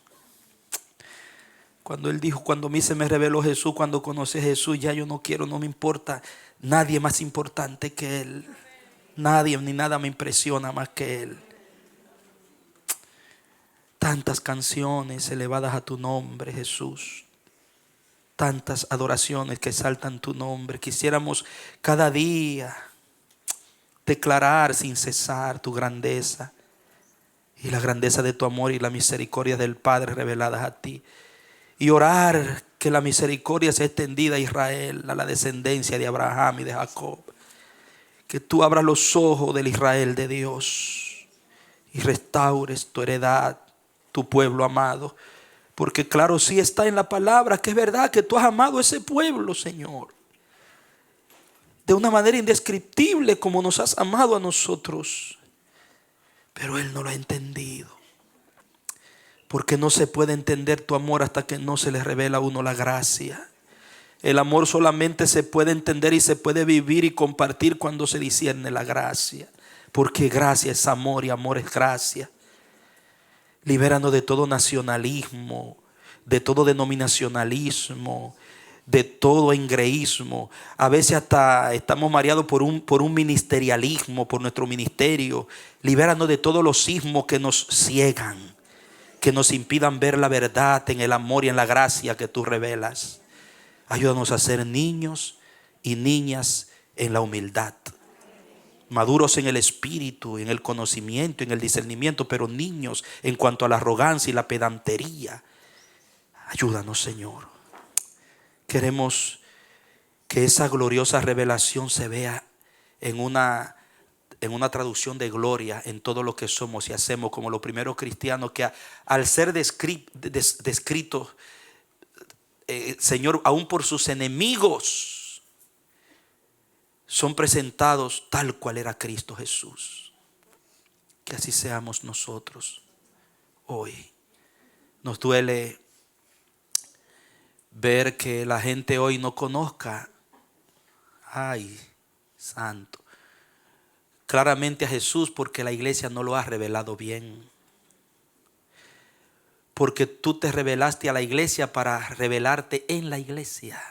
Cuando Él dijo: cuando a mí se me reveló Jesús, cuando conocí a Jesús, ya yo no quiero, no me importa nadie más importante que Él. Nadie ni nada me impresiona más que Él. Tantas canciones elevadas a tu nombre, Jesús. Tantas adoraciones que exaltan tu nombre. Quisiéramos cada día declarar sin cesar tu grandeza y la grandeza de tu amor y la misericordia del Padre reveladas a ti. Y orar que la misericordia sea extendida a Israel, a la descendencia de Abraham y de Jacob. Que tú abras los ojos del Israel de Dios y restaures tu heredad, tu pueblo amado. Porque claro, sí está en la palabra que es verdad que tú has amado a ese pueblo, Señor, de una manera indescriptible como nos has amado a nosotros. Pero Él no lo ha entendido. Porque no se puede entender tu amor hasta que no se le revela a uno la gracia. El amor solamente se puede entender y se puede vivir y compartir cuando se discierne la gracia. Porque gracia es amor y amor es gracia. Libéranos de todo nacionalismo, de todo denominacionalismo, de todo engreísmo. A veces hasta estamos mareados por un ministerialismo, por nuestro ministerio. Libéranos de todos los sismos que nos ciegan, que nos impidan ver la verdad en el amor y en la gracia que tú revelas. Ayúdanos a ser niños y niñas en la humildad. Maduros en el espíritu, en el conocimiento, en el discernimiento, pero niños en cuanto a la arrogancia y la pedantería. Ayúdanos, Señor. Queremos que esa gloriosa revelación se vea en una traducción de gloria en todo lo que somos y hacemos, como los primeros cristianos que al ser descritos, Señor, aún por sus enemigos, son presentados tal cual era Cristo Jesús. Que así seamos nosotros hoy. Nos duele ver que la gente hoy no conozca, ay, santo, claramente a Jesús, porque la iglesia no lo ha revelado bien. Porque tú te revelaste a la iglesia para revelarte en la iglesia,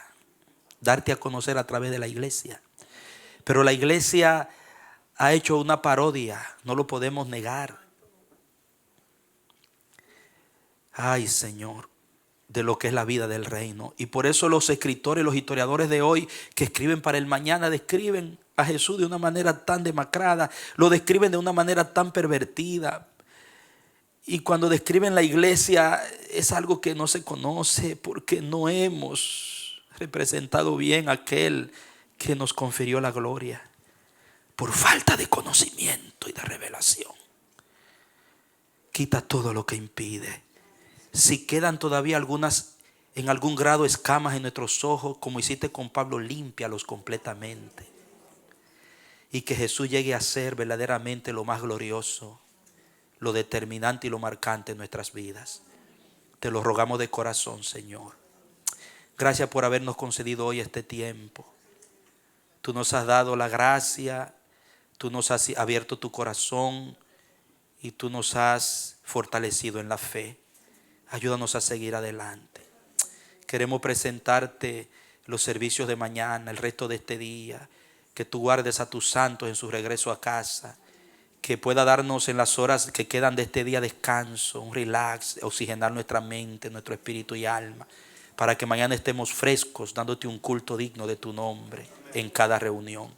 darte a conocer a través de la iglesia. Pero la iglesia ha hecho una parodia, no lo podemos negar. Ay, Señor, de lo que es la vida del reino. Y por eso los escritores, los historiadores de hoy que escriben para el mañana, describen a Jesús de una manera tan demacrada, lo describen de una manera tan pervertida. Y cuando describen la iglesia es algo que no se conoce, porque no hemos representado bien a aquel que nos confirió la gloria, por falta de conocimiento y de revelación. Quita todo lo que impide. Si quedan todavía algunas, en algún grado, escamas en nuestros ojos, como hiciste con Pablo, límpialos completamente. Y que Jesús llegue a ser verdaderamente lo más glorioso, lo determinante y lo marcante en nuestras vidas. Te lo rogamos de corazón, Señor. Gracias por habernos concedido hoy este tiempo. Tú nos has dado la gracia, tú nos has abierto tu corazón y tú nos has fortalecido en la fe. Ayúdanos a seguir adelante. Queremos presentarte los servicios de mañana, el resto de este día. Que tú guardes a tus santos en su regreso a casa. Que pueda darnos en las horas que quedan de este día descanso, un relax, oxigenar nuestra mente, nuestro espíritu y alma, para que mañana estemos frescos, dándote un culto digno de tu nombre en cada reunión.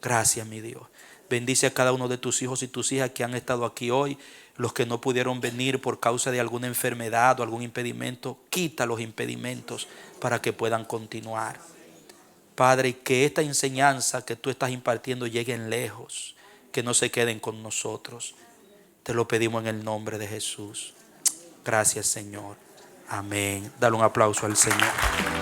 Gracias, mi Dios. Bendice a cada uno de tus hijos y tus hijas que han estado aquí hoy. Los que no pudieron venir por causa de alguna enfermedad o algún impedimento, quita los impedimentos para que puedan continuar. Padre, que esta enseñanza que tú estás impartiendo lleguen lejos, que no se queden con nosotros. Te lo pedimos en el nombre de Jesús. Gracias, Señor. Amén. Dale un aplauso al Señor.